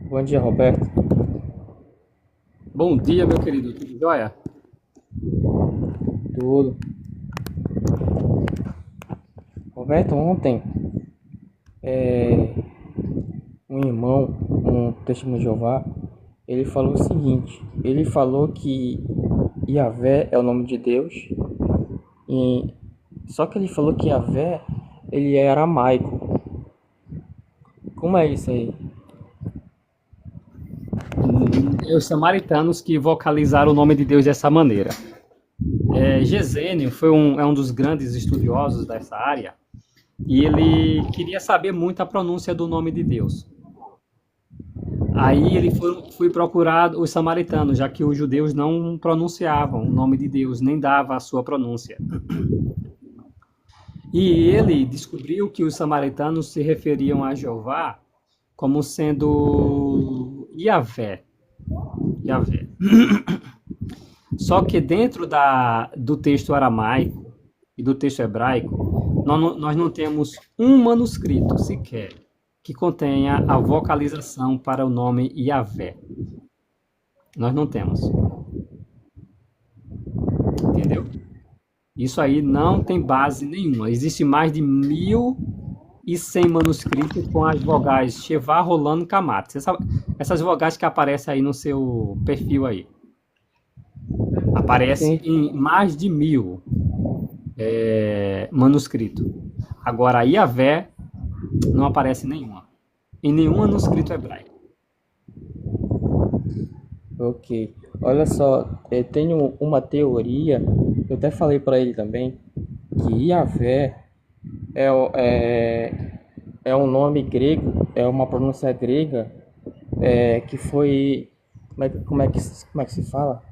Bom dia, Roberto. Bom dia, meu querido. Tudo jóia? Tudo. Roberto, ontem, um irmão, um testemunho de Jeová, ele falou o seguinte: ele falou que Yahvé é o nome de Deus, e só que ele falou que Yahvé ele é aramaico. Como é isso aí? Os samaritanos que vocalizaram o nome de Deus dessa maneira. Gesênio é um dos grandes estudiosos dessa área e ele queria saber muito a pronúncia do nome de Deus. Aí ele foi procurar os samaritanos, já que os judeus não pronunciavam o nome de Deus, nem dava a sua pronúncia. E ele descobriu que os samaritanos se referiam a Jeová como sendo Yahvé. Yahvé. Só que dentro do texto aramaico e do texto hebraico, nós não temos um manuscrito sequer que contenha a vocalização para o nome Yahvé. Nós não temos. Entendeu? Isso aí não tem base nenhuma. Existe mais de 1.100 manuscritos com as vogais Shevá, Rolando, Kamat. Essas vogais que aparecem aí no seu perfil aí. Aparece Sim. em mais de 1.000 manuscritos. Agora, Yahvé não aparece nenhuma. Em nenhum manuscrito hebraico. Ok. Olha só, eu tenho uma teoria, eu até falei para ele também, que Yahvé é um nome grego, é uma pronúncia grega, que foi. Como é que se fala?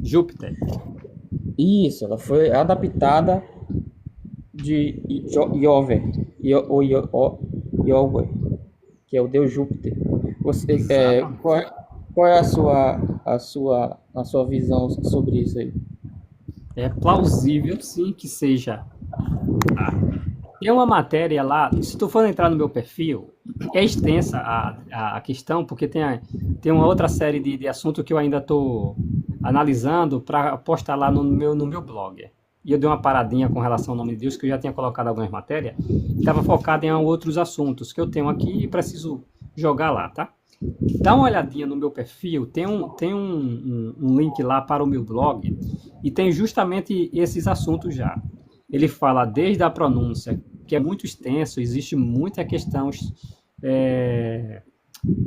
Júpiter. Isso, ela foi adaptada de Iové, Iové, que é o deus Júpiter. Você, Exatamente. qual é a sua visão sobre isso aí? É plausível, sim, que seja. Tem uma matéria lá, se tu for entrar no meu perfil, é extensa a questão, porque tem uma outra série de assuntos que eu ainda estou analisando para postar lá no meu blog. E eu dei uma paradinha com relação ao nome de Deus, que eu já tinha colocado algumas matérias, que estava focada em outros assuntos que eu tenho aqui e preciso jogar lá, tá? Dá uma olhadinha no meu perfil, tem um link lá para o meu blog e tem justamente esses assuntos já. Ele fala desde a pronúncia, que é muito extenso, existe muita questão é,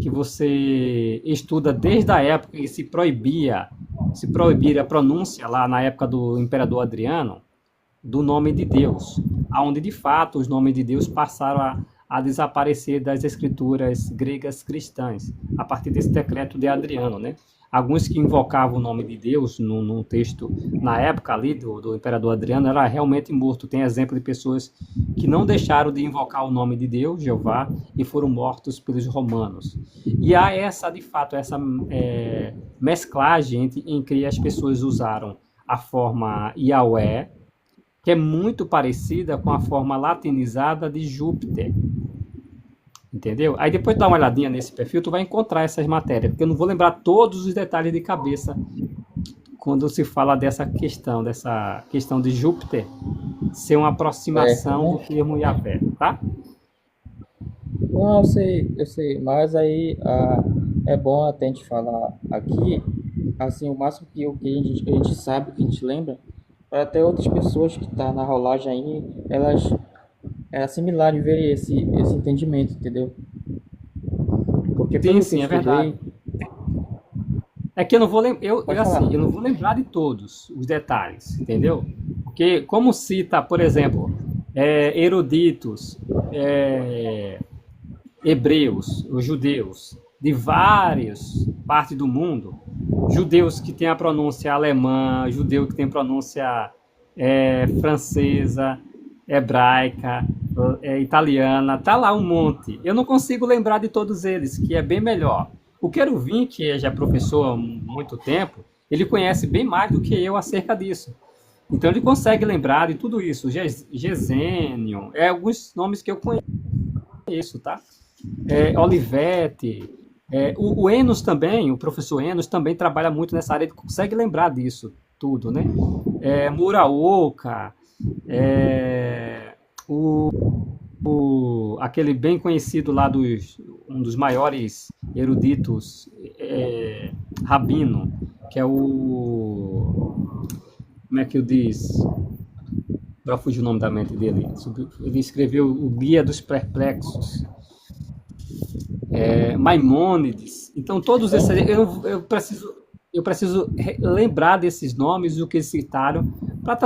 que você estuda desde a época que se proibia a pronúncia lá na época do imperador Adriano, do nome de Deus, aonde de fato os nomes de Deus passaram a desaparecer das escrituras gregas cristãs, a partir desse decreto de Adriano, né? Alguns que invocavam o nome de Deus no texto, na época ali do imperador Adriano, era realmente morto. Tem exemplo de pessoas que não deixaram de invocar o nome de Deus, Jeová, e foram mortos pelos romanos. E há de fato, essa mesclagem em que as pessoas usaram a forma Yahweh, que é muito parecida com a forma latinizada de Júpiter. Entendeu? Aí depois dá uma olhadinha nesse perfil, tu vai encontrar essas matérias, porque eu não vou lembrar todos os detalhes de cabeça quando se fala dessa questão de Júpiter ser uma Certo, aproximação do né? termo Yahvé, tá? Não, eu sei, mas aí é bom até a gente falar aqui, assim, o máximo que a gente sabe, que a gente lembra, para até outras pessoas que tá na rolagem aí, elas assimilarem e verem esse entendimento, entendeu? Porque Sim, pelo que eu sim, é verdade. estudei, É que eu não vou lembrar, pode assim, falar. eu não vou lembrar de todos os detalhes, entendeu? Porque como cita, por exemplo, eruditos, é, hebreus, os judeus, de várias partes do mundo, judeus que têm a pronúncia alemã, judeu que tem pronúncia francesa, hebraica, italiana, tá lá um monte. Eu não consigo lembrar de todos eles, que é bem melhor. O Queruvim, que já é professor há muito tempo, ele conhece bem mais do que eu acerca disso. Então ele consegue lembrar de tudo isso. Gesênio, alguns nomes que eu conheço, tá? Olivete. O Enos também, o professor Enos também trabalha muito nessa área, ele consegue lembrar disso tudo, né? Muraoka, é, aquele bem conhecido lá um dos maiores eruditos, rabino, que é como é que eu diz? Agora fugiu o nome da mente dele. Ele escreveu o Guia dos Perplexos, Maimônides. Então, todos esses. Eu preciso lembrar desses nomes, o que eles citaram, para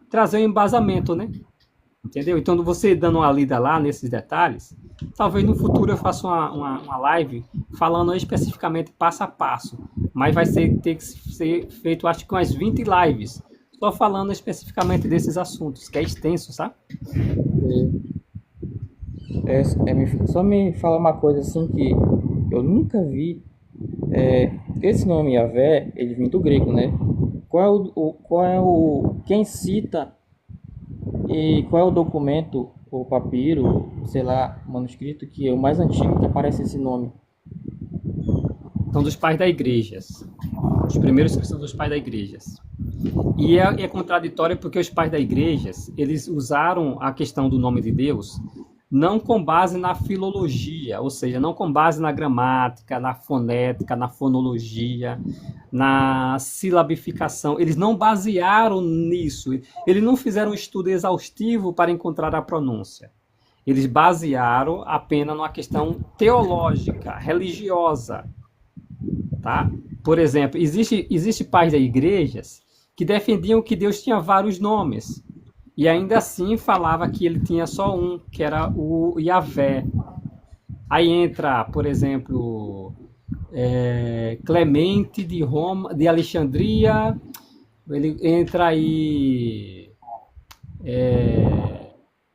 trazer um embasamento, né? Entendeu? Então, você dando uma lida lá nesses detalhes, talvez no futuro eu faça uma live falando especificamente passo a passo. Mas vai ter que ser feito, acho que umas 20 lives, só falando especificamente desses assuntos, que é extenso, sabe? Só me fala uma coisa assim que eu nunca vi. Esse nome Yahvé, ele vem do grego, né? Quem cita e qual é o documento, o papiro, sei lá, manuscrito que é o mais antigo que aparece esse nome? São dos pais da igreja. Os primeiros que são dos pais da igreja. E é contraditório porque os pais da igreja, eles usaram a questão do nome de Deus não com base na filologia, ou seja, não com base na gramática, na fonética, na fonologia, na silabificação. Eles não basearam nisso. Eles não fizeram um estudo exaustivo para encontrar a pronúncia. Eles basearam apenas numa questão teológica, religiosa. Tá? Por exemplo, existe pais da igrejas que defendiam que Deus tinha vários nomes. E ainda assim falava que ele tinha só um, que era o Yahvé. Aí entra, por exemplo, Clemente de Roma, de Alexandria. Ele entra aí.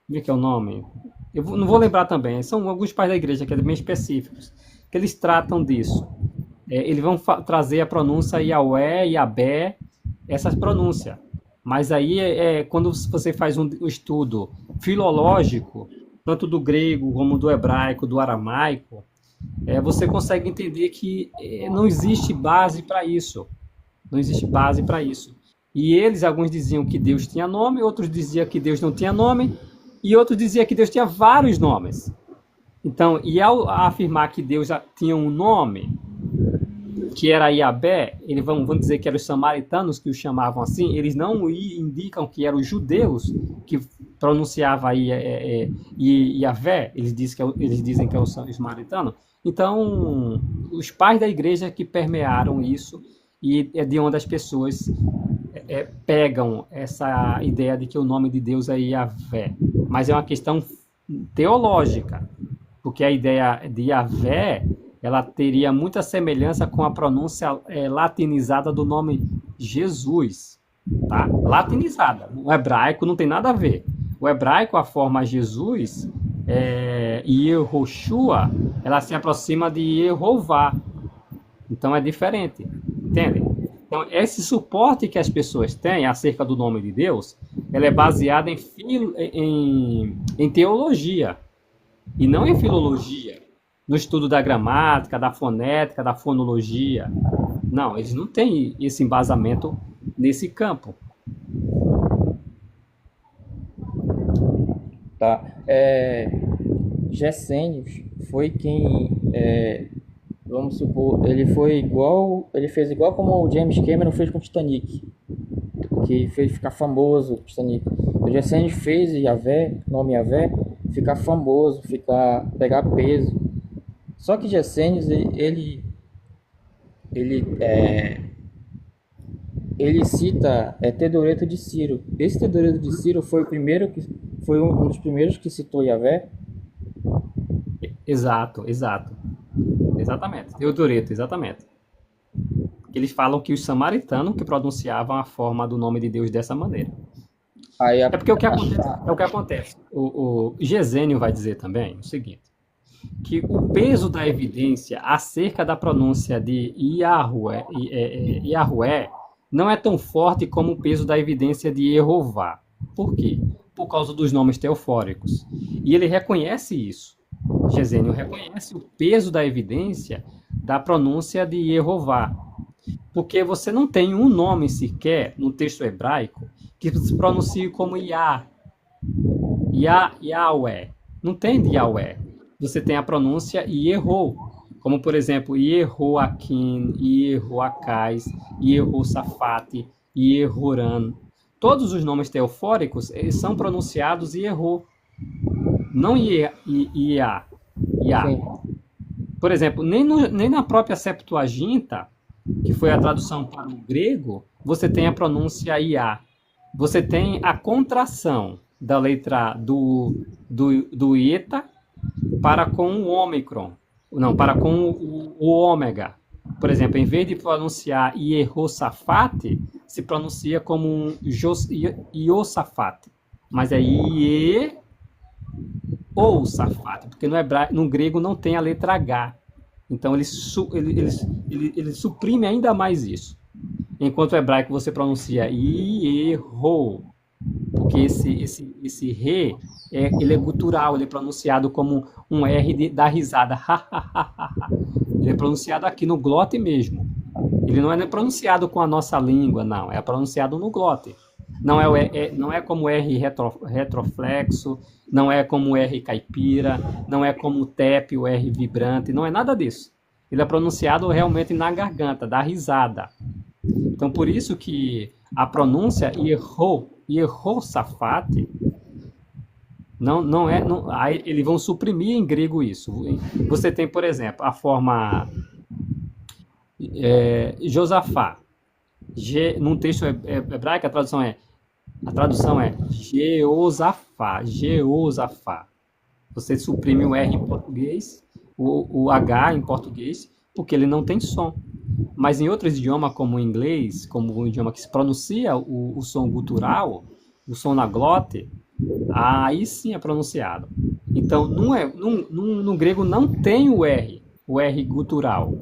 Como é que é o nome? Não vou lembrar também. São alguns pais da igreja que é bem específicos, que eles tratam disso. Eles vão trazer a pronúncia Yahweh, Yahvé, essas pronúncias. Mas aí quando você faz um estudo filológico, tanto do grego como do hebraico, do aramaico, você consegue entender que não existe base para isso. Não existe base para isso. E alguns diziam que Deus tinha nome, outros diziam que Deus não tinha nome, e outros diziam que Deus tinha vários nomes. Então, e ao afirmar que Deus tinha um nome, que era Yahvé, eles vão dizer que eram os samaritanos que o chamavam assim, eles não indicam que eram os judeus que pronunciavam Yahvé, eles dizem que é o samaritano. Então, os pais da igreja que permearam isso, e é de onde as pessoas pegam essa ideia de que o nome de Deus é Yahvé. Mas é uma questão teológica, porque a ideia de Yahvé, ela teria muita semelhança com a pronúncia latinizada do nome Jesus, tá? Latinizada. O hebraico não tem nada a ver. O hebraico, a forma Jesus, Yehoshua, ela se aproxima de Yehová. Então é diferente, entende? Então esse suporte que as pessoas têm acerca do nome de Deus, ela é baseada em teologia e não em filologia. No estudo da gramática, da fonética, da fonologia. Não, eles não têm esse embasamento nesse campo. Tá. Gessênios foi quem, vamos supor, ele fez igual como o James Cameron fez com o Titanic, que fez ficar famoso o Titanic. O Gessênios fez Yahvé, nome Yahvé, ficar famoso, pegar peso. Só que Gessênios, ele cita Teodoreto de Ciro. Esse Teodoreto de Ciro foi um dos primeiros que citou Yahvé. Exato. Exatamente. Teodoreto, exatamente. Eles falam que os samaritanos que pronunciavam a forma do nome de Deus dessa maneira. Porque o que acontece? O Gesênio vai dizer também o seguinte, que o peso da evidência acerca da pronúncia de Yahweh não é tão forte como o peso da evidência de Yehová. Por quê? Por causa dos nomes teofóricos. E ele reconhece isso. Gesênio reconhece o peso da evidência da pronúncia de Jeová, porque você não tem um nome sequer no texto hebraico que se pronuncie como Yahweh. Não tem de Yahweh. Você tem a pronúncia Yehô, como por exemplo Yehoaquim, Yehoacás, Yehossafate, Yehoram. Todos os nomes teofóricos eles são pronunciados Yehô, não Ia. Sim, Por exemplo, nem na própria Septuaginta, que foi a tradução para o grego, você tem a pronúncia Iá. Você tem a contração da letra do eta para com o ômicron. Não, para com o ômega. Por exemplo, em vez de pronunciar Yehossafate, se pronuncia como um Iosafate. Mas é Yehossafate, porque no grego não tem a letra H. Então ele suprime ainda mais isso. Enquanto o hebraico você pronuncia Ieho, porque esse re, ele é gutural, ele é pronunciado como um R da risada. Ele é pronunciado aqui no glote mesmo. Ele não é pronunciado com a nossa língua, não. É pronunciado no glote. Não é como R retroflexo, não é como R caipira, não é como o TEP, o R vibrante, não é nada disso. Ele é pronunciado realmente na garganta, da risada. Então, por isso que a pronúncia Yehossafate aí eles vão suprimir em grego isso. Você tem, por exemplo, a forma Josafá. Num texto hebraico, a tradução é Jeosafá. Jeosafá. Você suprime o R em português, o H em português, porque ele não tem som. Mas em outros idiomas, como o inglês, como um idioma que se pronuncia o som gutural, o som na glote, aí sim é pronunciado. Então, no grego não tem o R gutural.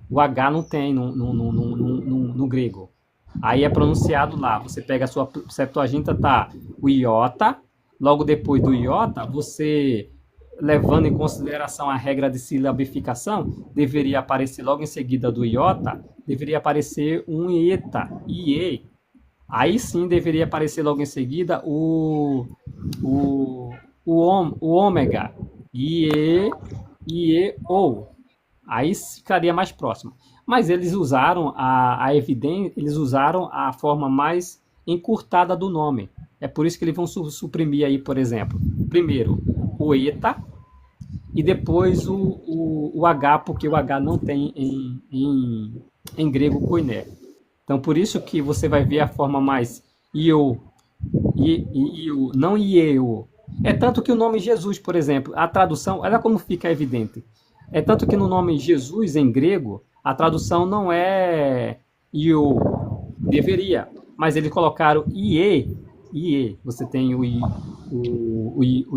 O H não tem no grego. Aí é pronunciado lá. Você pega a sua Septuaginta, tá o iota. Logo depois do iota, você, levando em consideração a regra de silabificação, deveria aparecer logo em seguida do iota, deveria aparecer um eta, ie. Aí sim deveria aparecer logo em seguida o ômega, ie, ou. Aí ficaria mais próximo. Mas eles usaram a evidência, eles usaram a forma mais encurtada do nome. É por isso que eles vão suprimir aí, por exemplo, primeiro o eta e depois o H, porque o H não tem em grego koiné. Então, por isso que você vai ver a forma mais io, não ieo. É tanto que o nome Jesus, por exemplo, a tradução, olha como fica evidente. É tanto que no nome Jesus, em grego, a tradução não é io, deveria, mas eles colocaram ie. Você tem o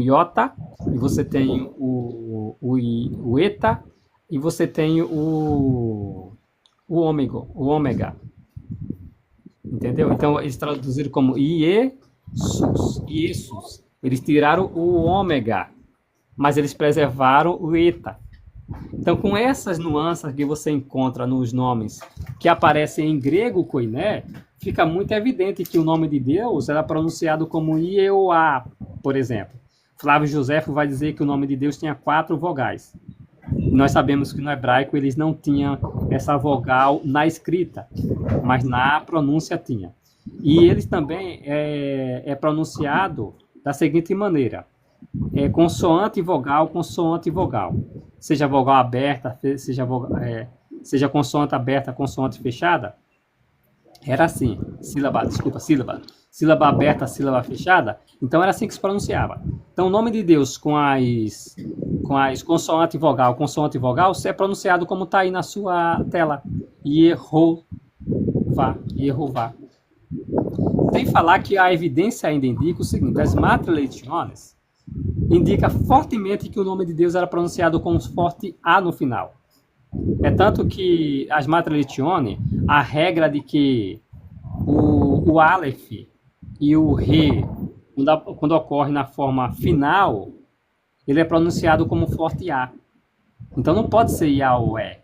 iota, e você tem o eta, e você tem o ômega. Entendeu? Então, eles traduziram como Iesus. Eles tiraram o ômega, mas eles preservaram o eta. Então, com essas nuances que você encontra nos nomes que aparecem em grego koiné, fica muito evidente que o nome de Deus era pronunciado como Ieoá, por exemplo. Flávio Joséfo vai dizer que o nome de Deus tinha 4 vogais. Nós sabemos que no hebraico eles não tinham essa vogal na escrita, mas na pronúncia tinha. E eles também é pronunciado da seguinte maneira: consoante e vogal, consoante e vogal. Seja vogal aberta, seja consoante aberta, consoante fechada. Era assim, sílaba aberta, sílaba fechada. Então era assim que se pronunciava. Então o nome de Deus com as consoante e vogal, é pronunciado como está aí na sua tela. Yehová. Sem falar que a evidência ainda indica o seguinte: as matrilitiones indica fortemente que o nome de Deus era pronunciado com um forte A no final. É tanto que as matrilitiones, a regra de que o Aleph e o Re, quando ocorre na forma final, ele é pronunciado como forte A. Então não pode ser Yahweh.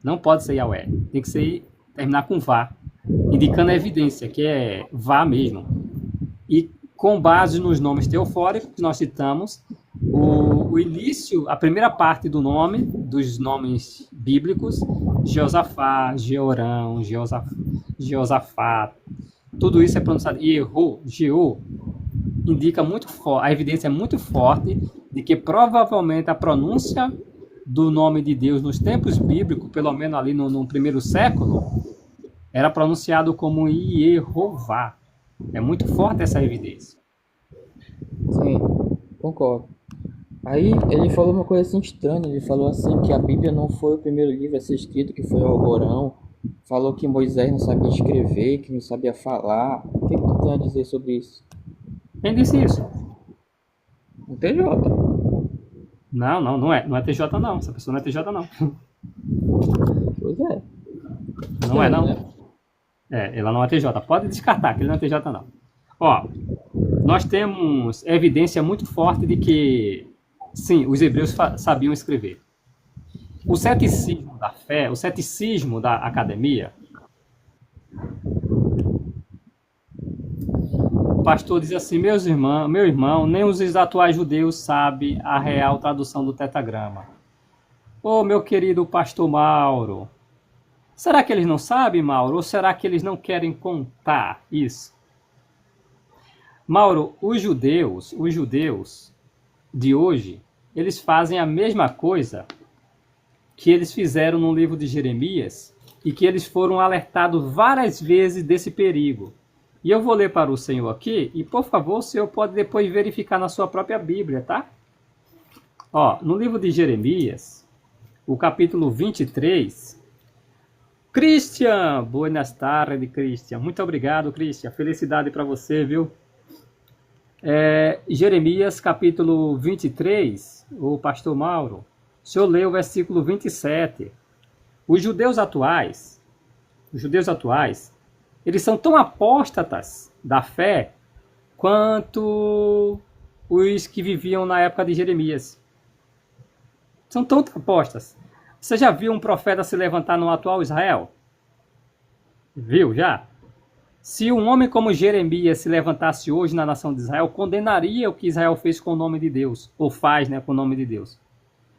Não pode ser Yahweh. Tem que ser, terminar com Vá, indicando a evidência, que é Vá mesmo. E com base nos nomes teofóricos que nós citamos, o início, a primeira parte do nome, dos nomes bíblicos, Jeosafá, Jeorão, Jeosafá, tudo isso é pronunciado Yehu, Jeú, indica muito forte, a evidência é muito forte de que provavelmente a pronúncia do nome de Deus nos tempos bíblicos, pelo menos ali no primeiro século, era pronunciado como Yehová. É muito forte essa evidência. Sim, concordo. Aí ele falou uma coisa assim estranha, ele falou assim que a Bíblia não foi o primeiro livro a ser escrito, que foi o Alcorão. Falou que Moisés não sabia escrever, que não sabia falar. O que tu tem a dizer sobre isso? Quem disse isso? O TJ. Não é. Não é TJ não. Essa pessoa não é TJ não. Pois é. Não é não. Né? Ela não é TJ. Pode descartar que ele não é TJ não. Ó, nós temos evidência muito forte de que, sim, os hebreus sabiam escrever. O ceticismo da fé, o ceticismo da academia, o pastor diz assim, meu irmão, nem os atuais judeus sabem a real tradução do tetragrama. Ô, meu querido pastor Mauro, será que eles não sabem, Mauro? Ou será que eles não querem contar isso? Mauro, os judeus de hoje, eles fazem a mesma coisa que eles fizeram no livro de Jeremias e que eles foram alertados várias vezes desse perigo. E eu vou ler para o senhor aqui e, por favor, o senhor pode depois verificar na sua própria Bíblia, tá? Ó, no livro de Jeremias, o capítulo 23... Christian! Buenas tardes, Christian. Muito obrigado, Christian. Felicidade para você, viu? Jeremias, capítulo 23, o pastor Mauro, o senhor leu o versículo 27. Os judeus atuais, eles são tão apóstatas da fé quanto os que viviam na época de Jeremias. São tão apóstatas. Você já viu um profeta se levantar no atual Israel? Viu já? Se um homem como Jeremias se levantasse hoje na nação de Israel, condenaria o que Israel fez com o nome de Deus, ou faz, né, com o nome de Deus.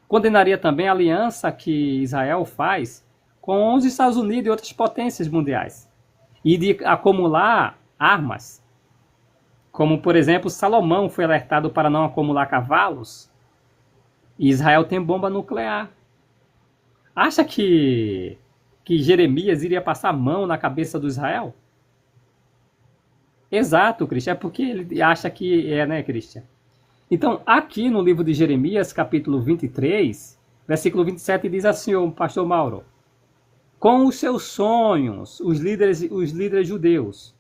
Condenaria também a aliança que Israel faz com os Estados Unidos e outras potências mundiais. E de acumular armas. Como, por exemplo, Salomão foi alertado para não acumular cavalos. E Israel tem bomba nuclear. Acha que Jeremias iria passar a mão na cabeça do Israel? Exato, Cristian. É porque ele acha que é, né, Cristian? Então, aqui no livro de Jeremias, capítulo 23, versículo 27, diz assim, o pastor Mauro: com os seus sonhos, os líderes judeus,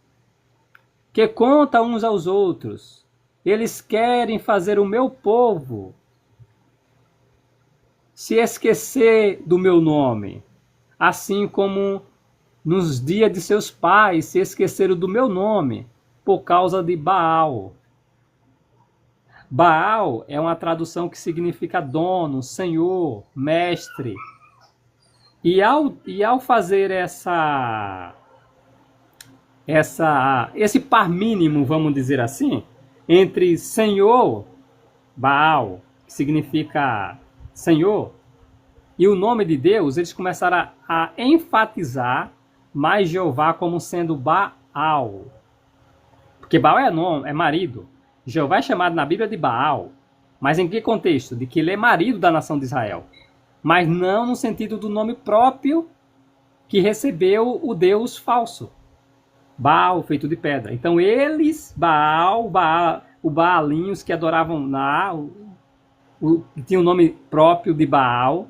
que contam uns aos outros, eles querem fazer o meu povo se esquecer do meu nome, assim como nos dias de seus pais se esqueceram do meu nome por causa de Baal. Baal é uma tradução que significa dono, senhor, mestre. E ao fazer esse par mínimo, vamos dizer assim, entre senhor, Baal, que significa senhor, e o nome de Deus, eles começaram a enfatizar mais Jeová como sendo Baal. Porque Baal é nome, é marido. Jeová é chamado na Bíblia de Baal. Mas em que contexto? De que ele é marido da nação de Israel. Mas não no sentido do nome próprio que recebeu o Deus falso. Baal, feito de pedra. Então eles, Baal, o Baalinhos que adoravam que tinha o nome próprio de Baal,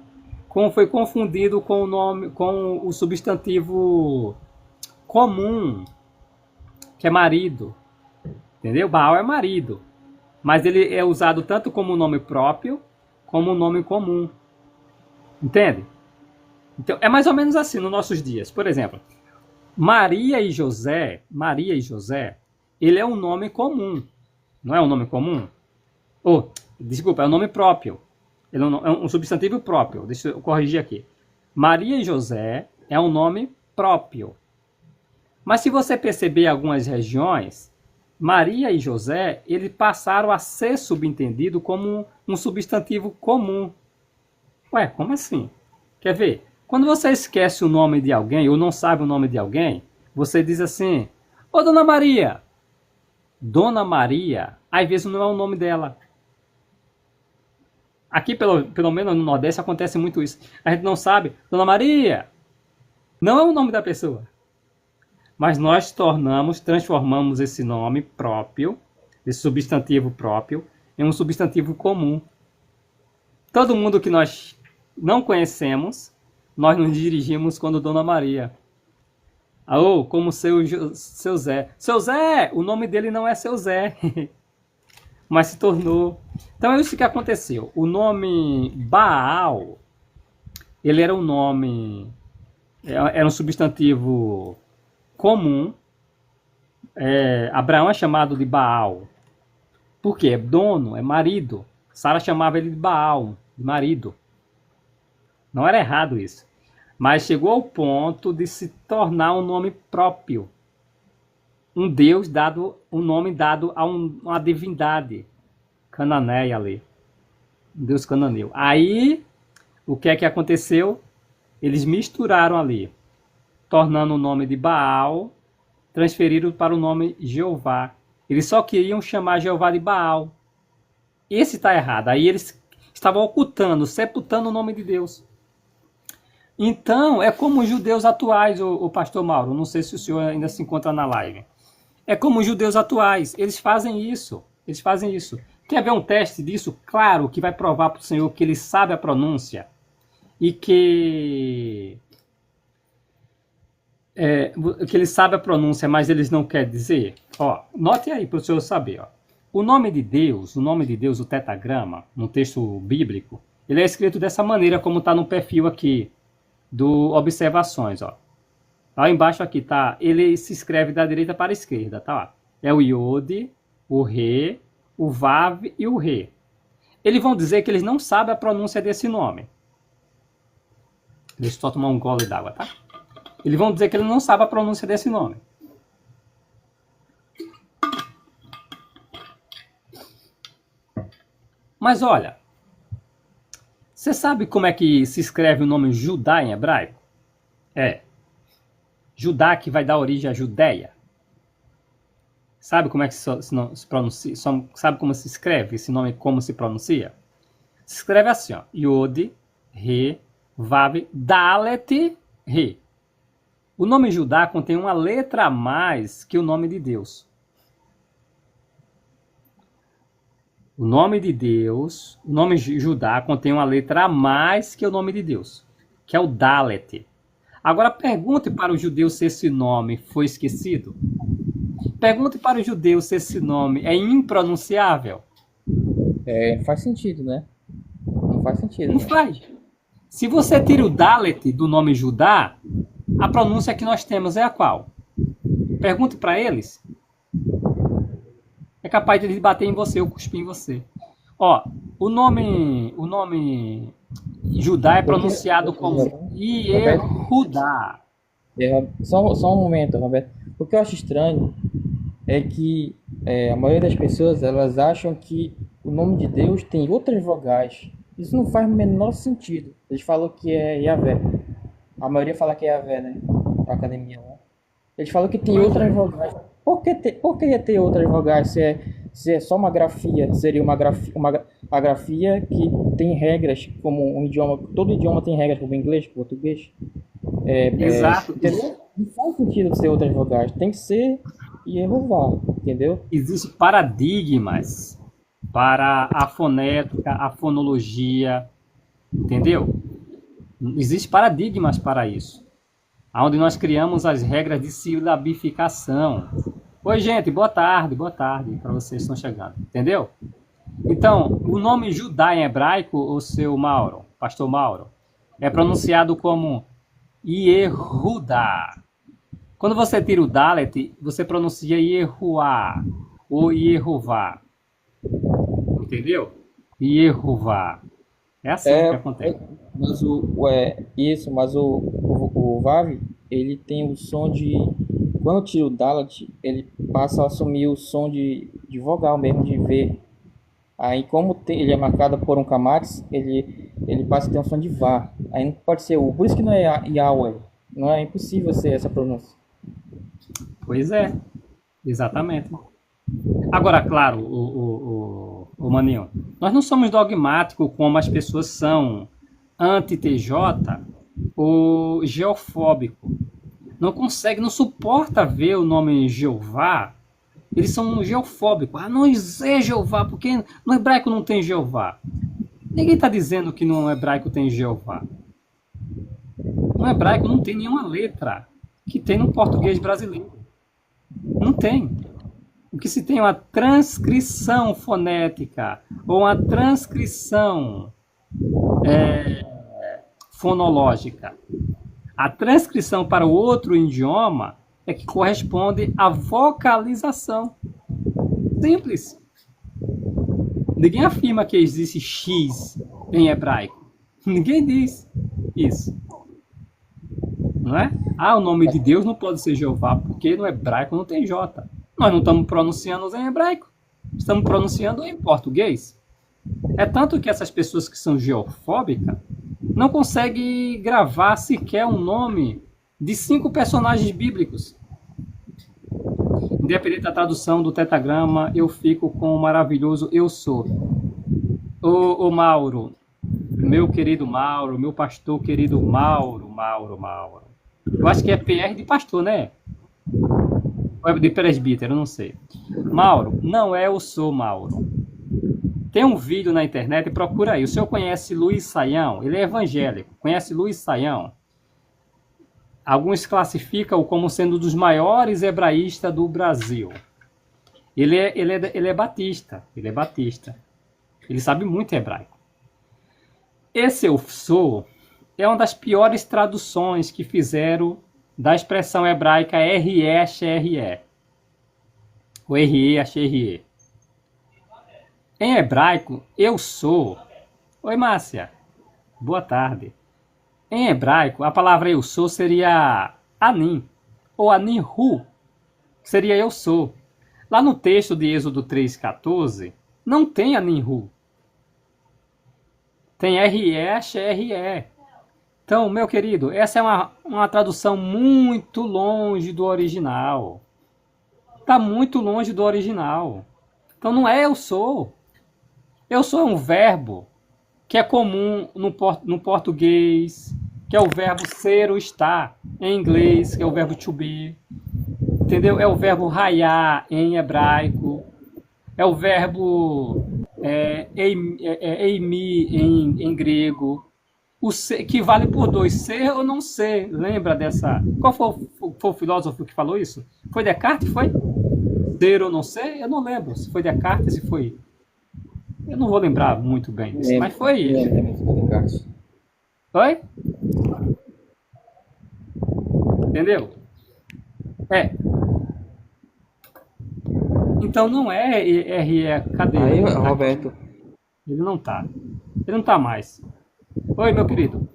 foi confundido com o substantivo comum, que é marido. Entendeu? Baal é marido. Mas ele é usado tanto como nome próprio, como nome comum. Entende? Então, é mais ou menos assim nos nossos dias. Por exemplo, Maria e José, ele é um nome comum. Não é um nome comum? Desculpa, é um nome próprio. Ele é um substantivo próprio. Deixa eu corrigir aqui. Maria e José é um nome próprio. Mas se você perceber em algumas regiões, Maria e José, eles passaram a ser subentendido como um substantivo comum. Ué, como assim? Quer ver? Quando você esquece o nome de alguém ou não sabe o nome de alguém, você diz assim: Ô Dona Maria. Dona Maria, às vezes não é o nome dela. Aqui, pelo menos no Nordeste, acontece muito isso. A gente não sabe. Dona Maria não é o nome da pessoa. Mas nós transformamos esse nome próprio, esse substantivo próprio, em um substantivo comum. Todo mundo que nós não conhecemos, nós nos dirigimos quando Dona Maria. Ou como seu Zé. Seu Zé! O nome dele não é Seu Zé. Mas se tornou. Então é isso que aconteceu. O nome Baal, ele era um nome, era um substantivo comum. Abraão é chamado de Baal. Por quê? É dono, é marido. Sara chamava ele de Baal, de marido. Não era errado isso. Mas chegou ao ponto de se tornar um nome próprio. Um Deus dado, um nome dado a uma divindade cananeia ali. Um Deus cananeu. Aí, o que é que aconteceu? Eles misturaram ali, tornando o nome de Baal, transferiram para o nome Jeová. Eles só queriam chamar Jeová de Baal. Esse está errado. Aí eles estavam ocultando, sepultando o nome de Deus. Então, é como os judeus atuais, o pastor Mauro. Não sei se o senhor ainda se encontra na live. É como os judeus atuais. Eles fazem isso. Eles fazem isso. Quer ver um teste disso? Claro, que vai provar para o senhor que ele sabe a pronúncia. E que ele sabe a pronúncia, mas eles não querem dizer. Ó, note aí para o senhor saber. Ó. O nome de Deus, o tetagrama, no texto bíblico, ele é escrito dessa maneira, como está no perfil aqui do Observações. Ó. Lá embaixo aqui tá, ele se escreve da direita para a esquerda, tá? É o Iode, o Re, o Vav e o Re. Eles vão dizer que eles não sabem a pronúncia desse nome. Deixa eu só tomar um gole d'água, tá? Eles vão dizer que eles não sabem a pronúncia desse nome. Mas olha, você sabe como é que se escreve o nome Judá em hebraico? Judá, que vai dar origem à Judéia. Sabe como é que se pronuncia? Sabe como se escreve esse nome, como se pronuncia? Se escreve assim, ó. Yod, Re, Vav, Dalet, Re. O nome Judá contém uma letra a mais que o nome de Deus. O nome de Deus, o nome Judá contém uma letra a mais que o nome de Deus, que é o Dalet. Agora pergunte para o judeu se esse nome foi esquecido. Pergunte para o judeu se esse nome é impronunciável. Faz sentido, né? Não faz sentido. Não faz. Se você tira o Dalet do nome Judá, a pronúncia que nós temos é a qual? Pergunte para eles. É capaz de eles bater em você ou cuspir em você. Ó, o nome Judá é pronunciado como Iehudá. Só um momento, Roberto. O que eu acho estranho é que a maioria das pessoas, elas acham que o nome de Deus tem outras vogais. Isso não faz o menor sentido. Eles falam que é Yahvé. A maioria fala que é Yahvé, né? A academia lá. Eles falam que tem outras vogais. Por que ia ter outras vogais se é só uma grafia? Seria a grafia que tem regras, como um idioma. Todo idioma tem regras, como inglês, português. Exato. Entendeu? Não faz sentido ser outras vogais. Tem que ser Yehová, entendeu? Existem paradigmas para a fonética, a fonologia, entendeu? Existem paradigmas para isso, onde nós criamos as regras de silabificação. Oi, gente, boa tarde para vocês que estão chegando, entendeu? Então, o nome Judá em hebraico, o seu Mauro, pastor Mauro, é pronunciado como Iehudá. Quando você tira o Dalet, você pronuncia Yehuá ou Yehová. Entendeu? Yehová. É assim que É, acontece. mas isso, mas o Vav, ele tem o som de. Quando tira o Dalat, ele passa a assumir o som de vogal mesmo, de V. Aí, como ele é marcado por um Kamax, ele passa a ter um som de Vá. Aí não pode ser o. Por isso que não é Yahweh. Não é impossível ser essa pronúncia. Pois é, exatamente. Agora, claro, o Maninho, nós não somos dogmáticos como as pessoas são anti-TJ ou geofóbico. Não consegue, não suporta ver o nome Jeová. Eles são geofóbicos. Ah, não é Jeová, porque no hebraico não tem Jeová. Ninguém está dizendo que no hebraico tem Jeová. No hebraico não tem nenhuma letra que tem no português brasileiro. Não tem. O que se tem é uma transcrição fonética ou uma transcrição fonológica. A transcrição para o outro idioma é que corresponde à vocalização. Simples. Ninguém afirma que existe X em hebraico. Ninguém diz isso. Não é? Ah, o nome de Deus não pode ser Jeová, porque no hebraico não tem J. Nós não estamos pronunciando em hebraico. Estamos pronunciando em português. É tanto que essas pessoas que são geofóbicas não conseguem gravar sequer um nome de 5 personagens bíblicos. Independente da tradução do tetragrama, eu fico com o maravilhoso eu sou. Ô Mauro, meu querido Mauro, meu pastor querido Mauro. Eu acho que é PR de pastor, né? Ou é de presbítero, eu não sei. Mauro, não é eu sou Mauro. Tem um vídeo na internet, procura aí. O senhor conhece Luiz Saião? Ele é evangélico. Conhece Luiz Saião? Alguns classificam-o como sendo um dos maiores hebraístas do Brasil. Ele é batista. Ele é batista. Ele sabe muito hebraico. Esse eu sou é uma das piores traduções que fizeram da expressão hebraica R-E-X-R-E. O R-E-X-R-E. Em hebraico, eu sou. Oi, Márcia. Boa tarde. Em hebraico, a palavra eu sou seria anim, ou aninhu, que seria eu sou. Lá no texto de Êxodo 3,14, não tem aninhu. Tem R-E-X-R-E. Então, meu querido, essa é uma tradução muito longe do original. Está muito longe do original. Então não é eu sou. Eu sou é um verbo que é comum no português, que é o verbo ser ou estar. Em inglês, que é o verbo to be. Entendeu? É o verbo raiar em hebraico. É o verbo eimi em grego. O ser, que vale por 2, ser ou não ser. Lembra dessa... Qual foi o filósofo que falou isso? Foi Descartes, foi? Ser ou não ser? Eu não lembro se foi Descartes, se foi... Eu não vou lembrar muito bem disso, mas foi isso. Oi? Entendeu? Então não é cadê? Aí, Roberto. Ele não tá. Ele não tá mais. Oi, meu querido.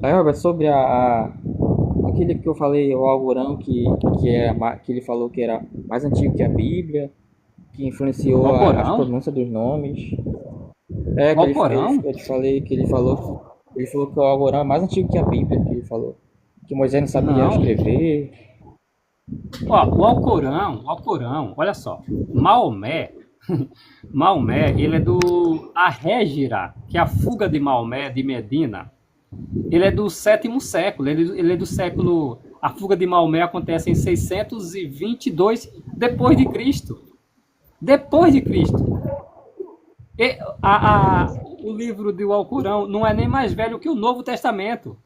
Aí, Roberto, sobre aquele que eu falei, o Alcorão, que ele falou que era mais antigo que a Bíblia, que influenciou a pronúncia dos nomes. O Alcorão? Eu te falei que ele falou que o Alcorão é mais antigo que a Bíblia, que ele falou. Que Moisés não sabia escrever. Ó, o Alcorão, olha só. Maomé, ele é do Arrégira, que é a fuga de Maomé, de Medina. Ele é do 7º século, ele é do século... A fuga de Maomé acontece em 622 depois de Cristo. Depois de Cristo. E o livro do Alcorão não é nem mais velho que o Novo Testamento.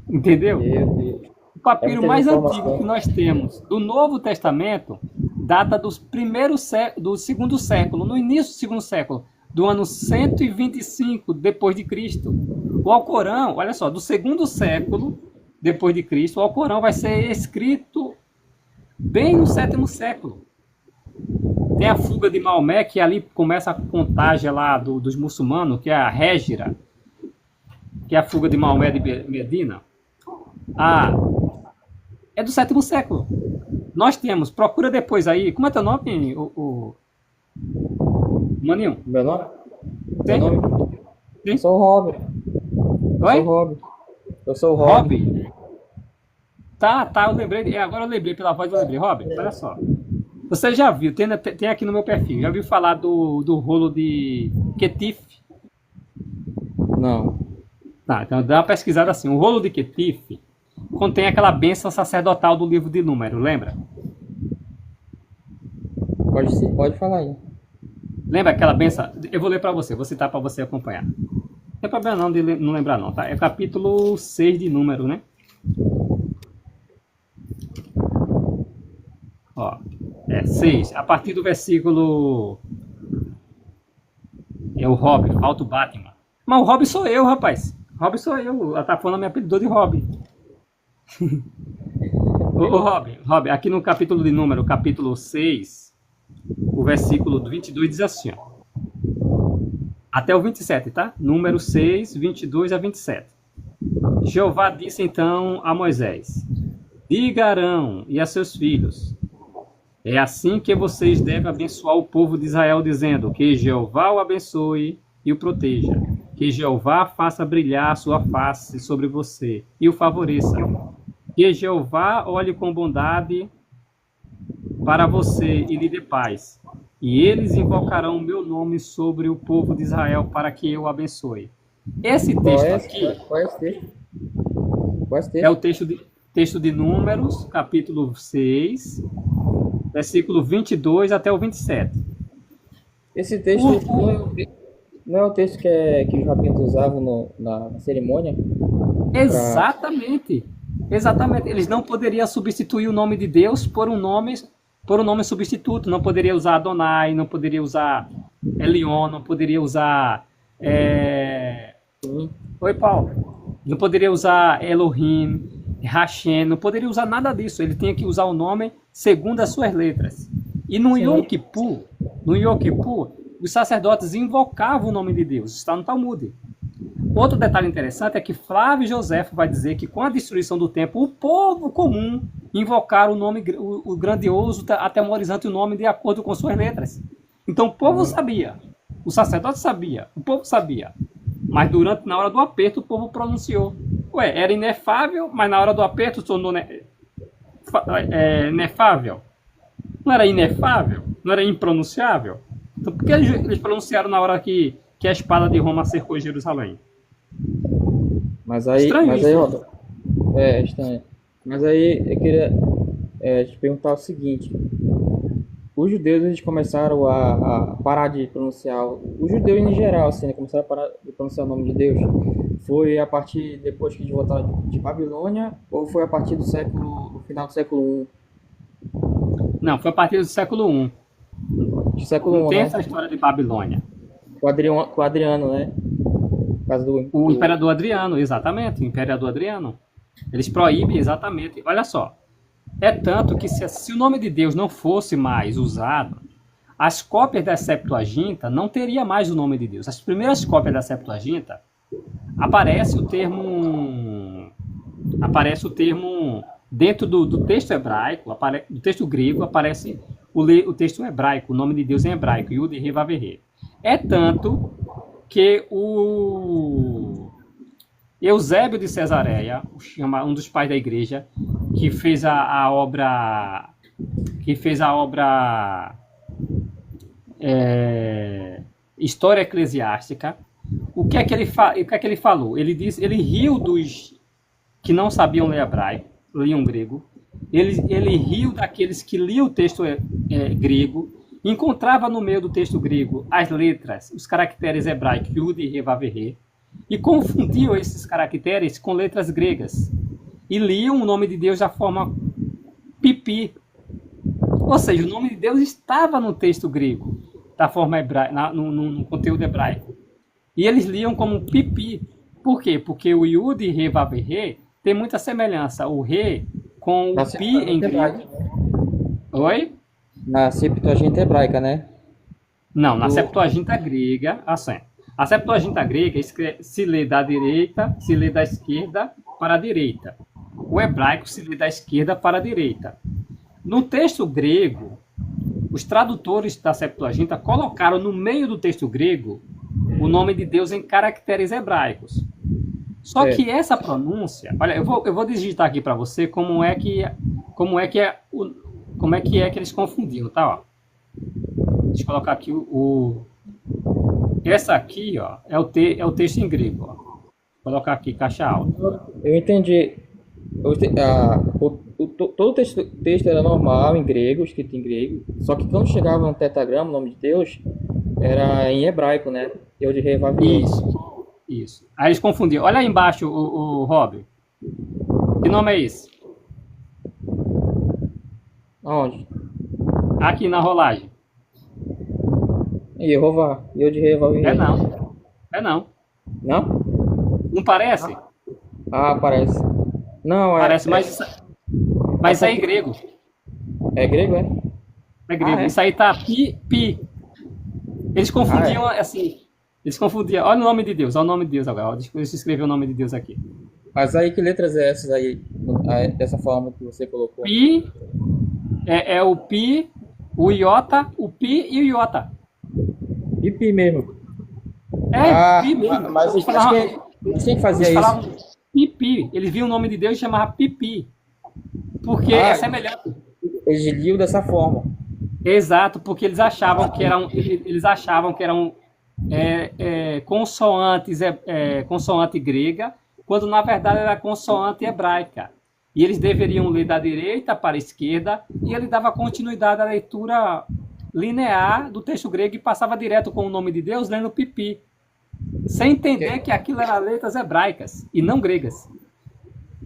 Entendeu? O papiro mais antigo que nós temos do Novo Testamento data do 2º século, no início do 2º século, do ano 125 depois de Cristo. O Alcorão, olha só, do 2º século depois de Cristo, o Alcorão vai ser escrito bem no sétimo século. Tem a fuga de Maomé, que ali começa a contagem lá dos muçulmanos, que é a Hégira, que é a fuga de Maomé de Medina. Ah, é do sétimo século. Nós temos, procura depois aí, como é teu nome, Maninho? Meu nome? Meu Tem? nome? Sim? Eu sou o Rob. Eu Oi? sou o Rob. Eu sou o Rob. Rob? Tá, eu lembrei, agora eu lembrei pela voz, eu lembrei. Rob, olha só. Você já viu, tem aqui no meu perfil, já viu falar do rolo de Ketif? Não. Tá, então dá uma pesquisada assim. O rolo de Ketif contém aquela bênção sacerdotal do livro de Número, lembra? Pode falar aí. Lembra aquela bênção? Eu vou ler para você, vou citar para você acompanhar. Não tem problema não de não lembrar não, tá? É capítulo 6 de Número, né? Ó, 6. A partir do versículo... É o Rob, falta o Batman. Mas o Rob sou eu, rapaz. Rob sou eu. Ela tá falando, me apelidou de Rob. Ô, Rob, aqui no capítulo de Número, capítulo 6, o versículo 22 diz assim, ó. Até o 27, tá? Número 6, 22 a 27. Jeová disse então a Moisés: diga a Arão e a seus filhos, é assim que vocês devem abençoar o povo de Israel, dizendo: que Jeová o abençoe e o proteja, que Jeová faça brilhar a sua face sobre você e o favoreça, que Jeová olhe com bondade para você e lhe dê paz. E eles invocarão o meu nome sobre o povo de Israel para que eu o abençoe. Esse texto aqui Qual é esse texto? Qual é esse é o texto? texto de Números, capítulo 6, versículo 22 até o 27. Esse texto não é o texto que os rabinos usavam na cerimônia? Exatamente. Exatamente. Eles não poderiam substituir o nome de Deus por um nome substituto. Não poderia usar Adonai, não poderia usar Elion, não poderia usar... Oi, Paulo. Não poderia usar Elohim, Hashem, não poderia usar nada disso. Ele tinha que usar o nome segundo as suas letras. E no Yom Kippur, os sacerdotes invocavam o nome de Deus. Está no Talmud. Outro detalhe interessante é que Flávio Joséfo vai dizer que com a destruição do templo, o povo comum invocaram o nome, o grandioso, atemorizante nome de acordo com suas letras. Então o povo sabia, o sacerdote sabia, o povo sabia. Mas na hora do aperto, o povo pronunciou. Ué, era inefável, mas na hora do aperto tornou inefável. Não era inefável? Não era impronunciável? Então por que eles pronunciaram na hora que a espada de Roma cercou Jerusalém? Estranho isso. Estranho. Mas aí eu queria te perguntar o seguinte: os judeus eles começaram a parar de pronunciar, os judeus em geral, assim, né, começaram a parar de pronunciar o nome de Deus. Foi a partir depois que eles voltaram de Babilônia ou foi a partir do final do século I? Não, foi a partir do século I. Do século I, Não tem né? essa história de Babilônia. Com o Adriano, né? O imperador Adriano, exatamente, o imperador Adriano. Eles proíbem exatamente. Olha só, é tanto que se o nome de Deus não fosse mais usado, as cópias da Septuaginta não teria mais o nome de Deus. As primeiras cópias da Septuaginta aparece o termo dentro do texto hebraico, do texto grego aparece o texto hebraico, o nome de Deus em hebraico, Yud He Vav He. É tanto que o Eusébio de Cesareia, um dos pais da igreja, que fez a obra História Eclesiástica, o que é que ele falou? Ele riu dos que não sabiam ler hebraico, liam grego. Ele riu daqueles que liam o texto grego, encontrava no meio do texto grego as letras, os caracteres hebraicos, Yud, He, Vav, He, e confundiam esses caracteres com letras gregas. E liam o nome de Deus da forma pipi. Ou seja, o nome de Deus estava no texto grego, da forma hebraica, no conteúdo hebraico. E eles liam como pipi. Por quê? Porque o Yud, He, Vav, He tem muita semelhança, o Re com o Pi em grego. Oi? Na Septuaginta hebraica, né? Não, na Do... Septuaginta grega, assim, a Septuaginta grega se lê da direita, se lê da esquerda para a direita. O hebraico se lê da esquerda para a direita. No texto grego, os tradutores da Septuaginta colocaram no meio do texto grego o nome de Deus em caracteres hebraicos. Só É. que essa pronúncia, olha, eu vou digitar aqui para você como é que é como é que eles confundiam, tá? Ó. Deixa eu colocar aqui essa aqui, ó, é o texto em grego, ó. Vou colocar aqui caixa alta. Eu entendi. Todo texto era normal, em grego, escrito em grego. Só que quando chegava no tetragrama, o nome de Deus, era em hebraico, né? Eu de Revaviei. Isso, isso. Aí eles confundiam. Olha aí embaixo o Rob. Que nome é esse? Aonde? Aqui na rolagem. Jeová. Eu de É Revaviei. não. É não. Não? Não parece? Ah, parece. Não, Parece, mas isso essa aí é aqui grego. é grego, é? É Ah, grego. é? Isso aí tá pi. Eles Ah, confundiam é. assim. Eles confundiam. Olha o nome de Deus. Olha o nome de Deus agora. Deixa eu escrever o nome de Deus aqui. Mas aí que letras é essas aí? Dessa forma que você colocou? Pi é o pi, o iota, o pi e o iota. Pipi mesmo. É, pi mesmo. Mas eles quem que fazia Eles isso? falavam pipi. Eles viam o nome de Deus e chamavam pipi. Porque é Ah, semelhante. eles liam dessa forma. Exato, porque eles achavam que eram consoantes, consoante grega, quando na verdade era consoante hebraica. E eles deveriam ler da direita para a esquerda, e ele dava continuidade à leitura linear do texto grego e passava direto com o nome de Deus, lendo pipi, sem entender que aquilo eram letras hebraicas e não gregas.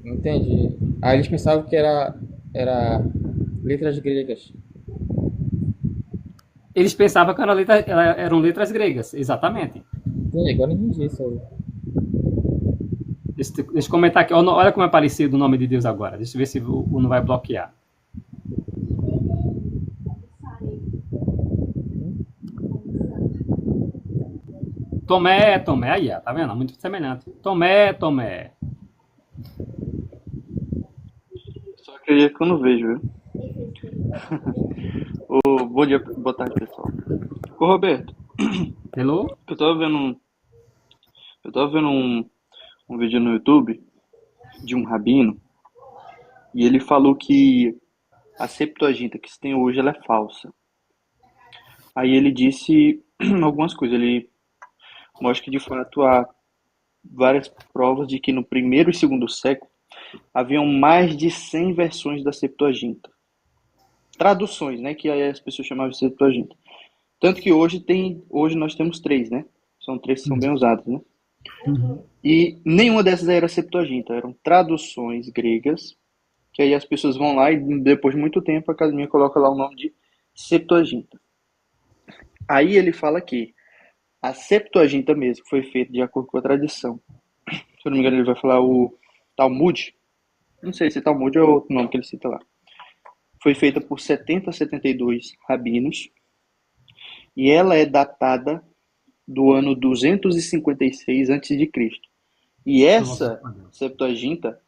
Entendi. Aí eles pensavam que era letras gregas. Eles pensavam que eram letras gregas, exatamente. Entendi, agora eu entendi isso aí. Deixa eu comentar aqui. Olha como é parecido o nome de Deus agora. Deixa eu ver se o não vai bloquear. Tomé, Tomé. Aí, ó, tá vendo? Muito semelhante. Tomé, Tomé. Só acredito que eu não vejo, viu? Bom dia, boa tarde, pessoal. Ô, Roberto, Hello? eu tava vendo um, eu tava vendo um vídeo no YouTube de um rabino e ele falou que a Septuaginta que se tem hoje ela é falsa. Aí ele disse algumas coisas. Ele mostra que de fato há várias provas de que no primeiro e segundo século haviam mais de 100 versões da Septuaginta. Traduções, né? Que aí as pessoas chamavam de Septuaginta. Tanto que hoje nós temos três, né? São três que são bem usadas, né? Uhum. E nenhuma dessas era Septuaginta, eram traduções gregas, que aí as pessoas vão lá e depois de muito tempo a academia coloca lá o nome de Septuaginta. Aí ele fala que a Septuaginta mesmo foi feita de acordo com a tradição. Se eu não me engano, ele vai falar o Talmud. Não sei se Talmud é outro nome que ele cita lá. Foi feita por 70 a 72 rabinos e ela é datada do ano 256 a.C. E Nossa, essa Septuaginta,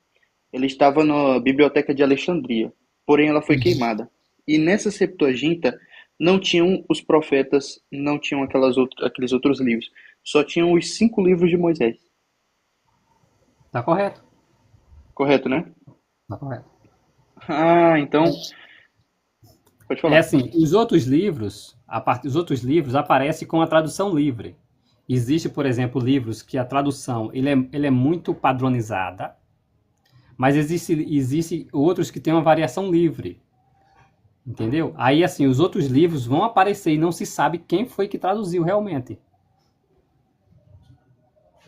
ela estava na Biblioteca de Alexandria, porém ela foi queimada. E nessa Septuaginta não tinham os profetas, não tinham aqueles outros livros, só tinham os 5 livros de Moisés. tá correto. Correto, né? Tá correto. Ah, então, pode É falar. assim, os outros livros, a parte dos outros livros aparece com a tradução livre. Existe, por exemplo, livros que a tradução ele é muito padronizada, mas existe outros que têm uma variação livre. Entendeu? Aí, assim, os outros livros vão aparecer e não se sabe quem foi que traduziu realmente.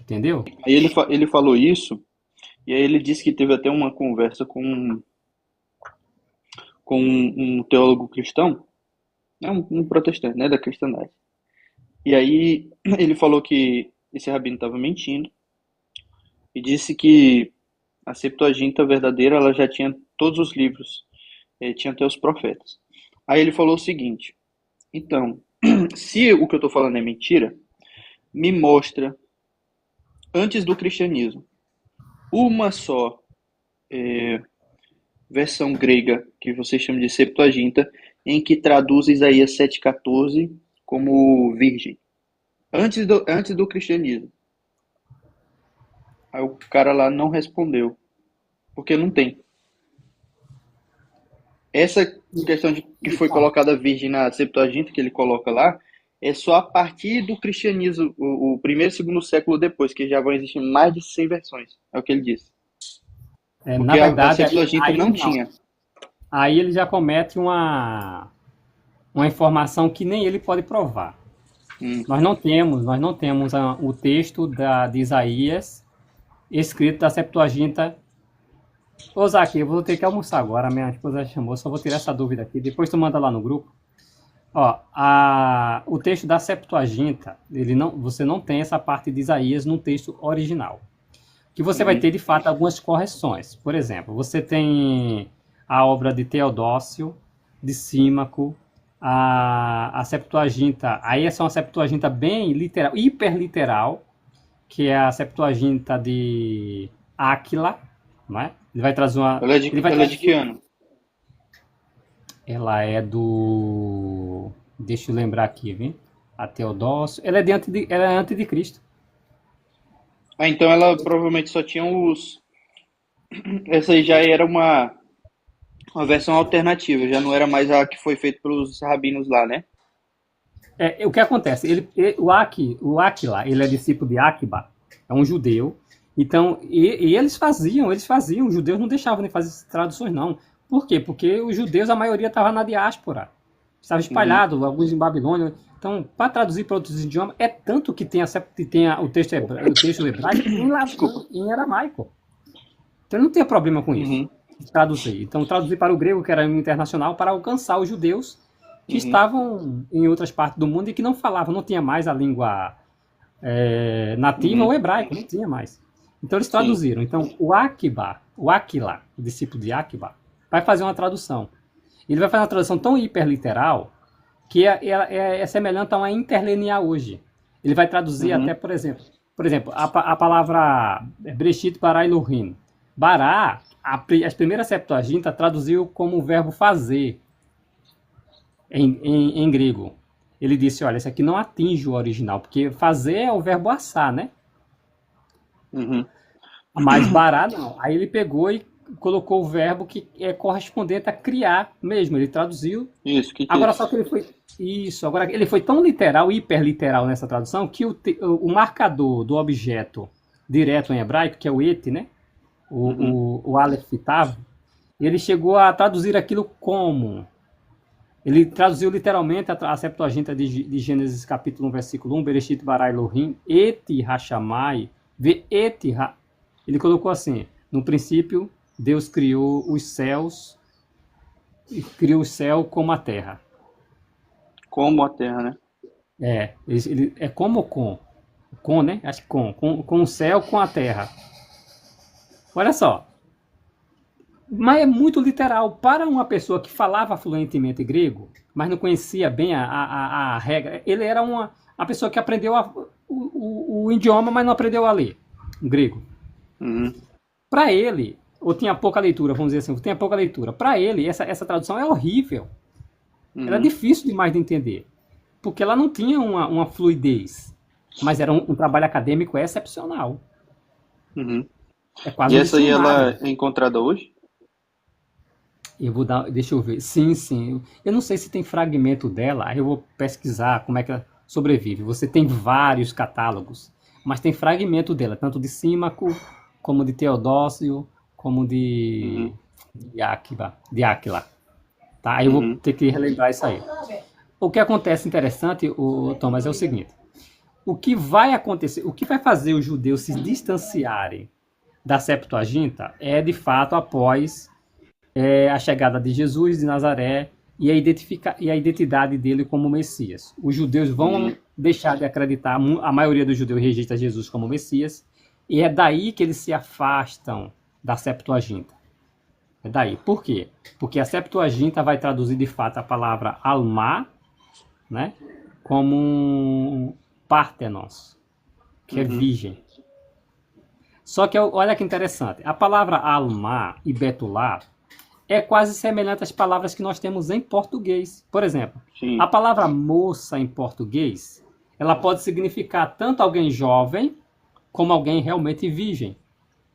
Entendeu? Aí ele falou isso, e aí ele disse que teve até uma conversa com um teólogo cristão, né, um protestante, né, da cristandade. E aí ele falou que esse rabino estava mentindo e disse que a Septuaginta verdadeira ela já tinha todos os livros, tinha até os profetas. Aí ele falou o seguinte: então, se o que eu estou falando é mentira, me mostra, antes do cristianismo, uma só versão grega, que vocês chamam de Septuaginta, em que traduz Isaías 7,14 como virgem. Antes do cristianismo. Aí o cara lá não respondeu, porque não tem. Essa questão de que foi colocada virgem na Septuaginta, que ele coloca lá, é só a partir do cristianismo, o primeiro e segundo século depois, que já vão existir mais de 100 versões. É o que ele disse. Na Porque a verdade, Septuaginta não tinha. Aí ele já comete uma informação que nem ele pode provar. Nós não temos o texto de Isaías escrito da Septuaginta. Ô, Zaque, eu vou ter que almoçar agora, minha esposa chamou, só vou tirar essa dúvida aqui, depois tu manda lá no grupo. Ó, o texto da Septuaginta, você não tem essa parte de Isaías no texto original. Que você vai ter, de fato, algumas correções. Por exemplo, você tem a obra de Teodócio, de Símaco, a Septuaginta, aí essa é uma Septuaginta bem literal, hiperliteral, que é a Septuaginta de Áquila, não é? Ele vai trazer uma... Ela é de que ano? Ela é do... Deixa eu lembrar aqui, viu? A Teodócio. Ela é antes de Cristo. Ah, então ela provavelmente só tinha os... Essa aí já era uma versão alternativa, já não era mais a que foi feita pelos rabinos lá, né? O que acontece? O Áquila, ele é discípulo de Áquiba, é um judeu. Então, e eles faziam, os judeus não deixavam de fazer traduções, não. Por quê? Porque os judeus, a maioria estava na diáspora. Estava espalhado, alguns em Babilônia. Então, para traduzir para outros idiomas, é tanto que tem o texto hebraico em aramaico. Então, não tem problema com isso. Traduzir. Então, traduzir para o grego, que era internacional, para alcançar os judeus que estavam em outras partes do mundo e que não falavam, não tinha mais a língua nativa ou hebraico, não tinha mais. Então, eles traduziram. Então, o Áquila, o discípulo de Áquiba, vai fazer uma tradução. Ele vai fazer uma tradução tão hiperliteral que é semelhante a uma interlinear hoje. Ele vai traduzir até, por exemplo, a palavra Breshit bara Elohim. Bará, as primeiras Septuaginta traduziu como o verbo fazer em grego. Ele disse, olha, isso aqui não atinge o original, porque fazer é o verbo assar, né? Mas bará não. Aí ele pegou e colocou o verbo que é correspondente a criar mesmo. Ele traduziu. Isso, que agora só que ele foi... Isso, agora ele foi tão literal, hiperliteral nessa tradução, que o marcador do objeto direto em hebraico, que é o et, né? O Aleph Tav, ele chegou a traduzir aquilo como... Ele traduziu literalmente a Septuaginta de Gênesis capítulo 1, versículo 1, Bereshit bara Elohim, et hashamai, ve et ha... Ele colocou assim, no princípio, Deus criou os céus, e criou o céu como a terra. Como a terra, né? É como com, né? Acho que com o céu, com a terra. Olha só. Mas é muito literal. Para uma pessoa que falava fluentemente grego, mas não conhecia bem a regra, ele era uma pessoa que aprendeu o idioma, mas não aprendeu a ler o grego. Para ele, ou tinha pouca leitura, vamos dizer assim, tinha pouca leitura. Para ele, essa tradução é horrível. Era difícil demais de entender. Porque ela não tinha uma fluidez. Mas era um trabalho acadêmico excepcional. É quase e essa aí ela é encontrada hoje? Deixa eu ver. Sim. Eu não sei se tem fragmento dela, aí eu vou pesquisar como é que ela sobrevive. Você tem vários catálogos, mas tem fragmento dela, tanto de Símaco, como de Teodócio, como de Áquila. Tá? Aí eu vou ter que relembrar isso aí. O que acontece interessante, Thomas, é o seguinte. O que vai acontecer, o que vai fazer os judeus se distanciarem da Septuaginta é, de fato, após a chegada de Jesus de Nazaré e a identidade dele como Messias. Os judeus vão deixar de acreditar, a maioria dos judeus rejeita Jesus como Messias, e é daí que eles se afastam da Septuaginta. É daí. Por quê? Porque a Septuaginta vai traduzir de fato a palavra alma, né, como Parthenos, que é Uhum. virgem. Só que olha que interessante, a palavra alma e betulá é quase semelhante às palavras que nós temos em português. Por exemplo, a Sim. palavra moça em português, ela pode significar tanto alguém jovem como alguém realmente virgem.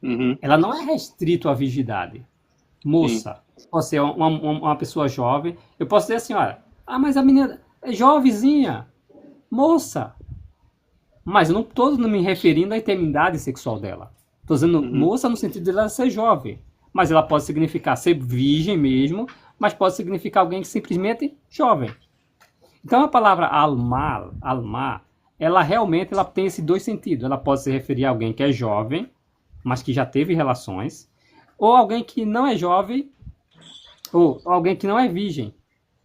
Uhum. Ela não é restrito à virgindade. Sim. Moça, pode ser uma pessoa jovem. Eu posso dizer assim, olha, mas a menina é jovenzinha, moça. Mas eu não estou me referindo à intimidade sexual dela. Estou dizendo Uhum. moça no sentido de ela ser jovem. Mas ela pode significar ser virgem mesmo, mas pode significar alguém que simplesmente jovem. Então a palavra alma, ela realmente ela tem esses dois sentidos. Ela pode se referir a alguém que é jovem, mas que já teve relações, ou alguém que não é jovem, ou alguém que não é virgem,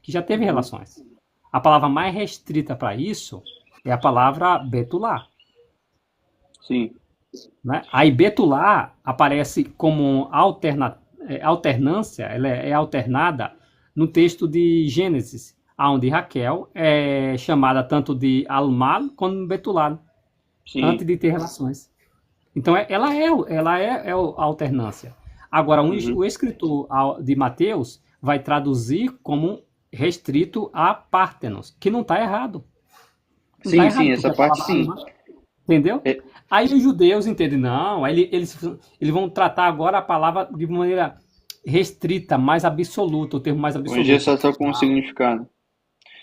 que já teve Uhum. relações. A palavra mais restrita para isso é a palavra betulá. Sim. Né? Aí betulá aparece como alternância, ela é alternada no texto de Gênesis, onde Raquel é chamada tanto de Almal quanto de Betulá, antes Sim. de ter relações. Então ela é a alternância. Agora, Uhum. o escritor de Mateus vai traduzir como restrito a Pártenos, que não está errado. Não está Sim, sim, errado, essa porque a parte palavra sim. alma, entendeu? É, Aí os judeus entendem, não, aí eles vão tratar agora a palavra de maneira restrita, mais absoluta, o termo mais hoje é absoluto. só com o significado.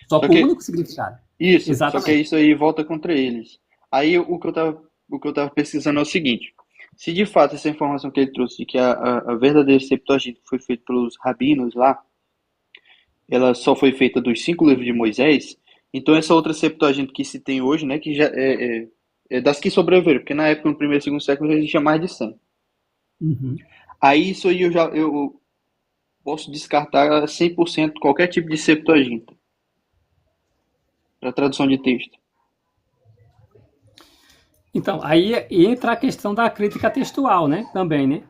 Só Só com o que único significado. só que Exatamente. isso aí volta contra eles. Aí o que eu tava pesquisando é o seguinte: se de fato essa informação que ele trouxe de que a verdadeira Septuaginta foi feita pelos rabinos lá, ela só foi feita dos 5 livros de Moisés, então essa outra Septuaginta que se tem hoje, né, que já é das que sobreviveram, porque na época, no primeiro e segundo século, já existia mais de 100. Uhum. Aí isso aí eu posso descartar 100% qualquer tipo de Septuaginta para tradução de texto. Então, aí entra a questão da crítica textual, né? Também, né?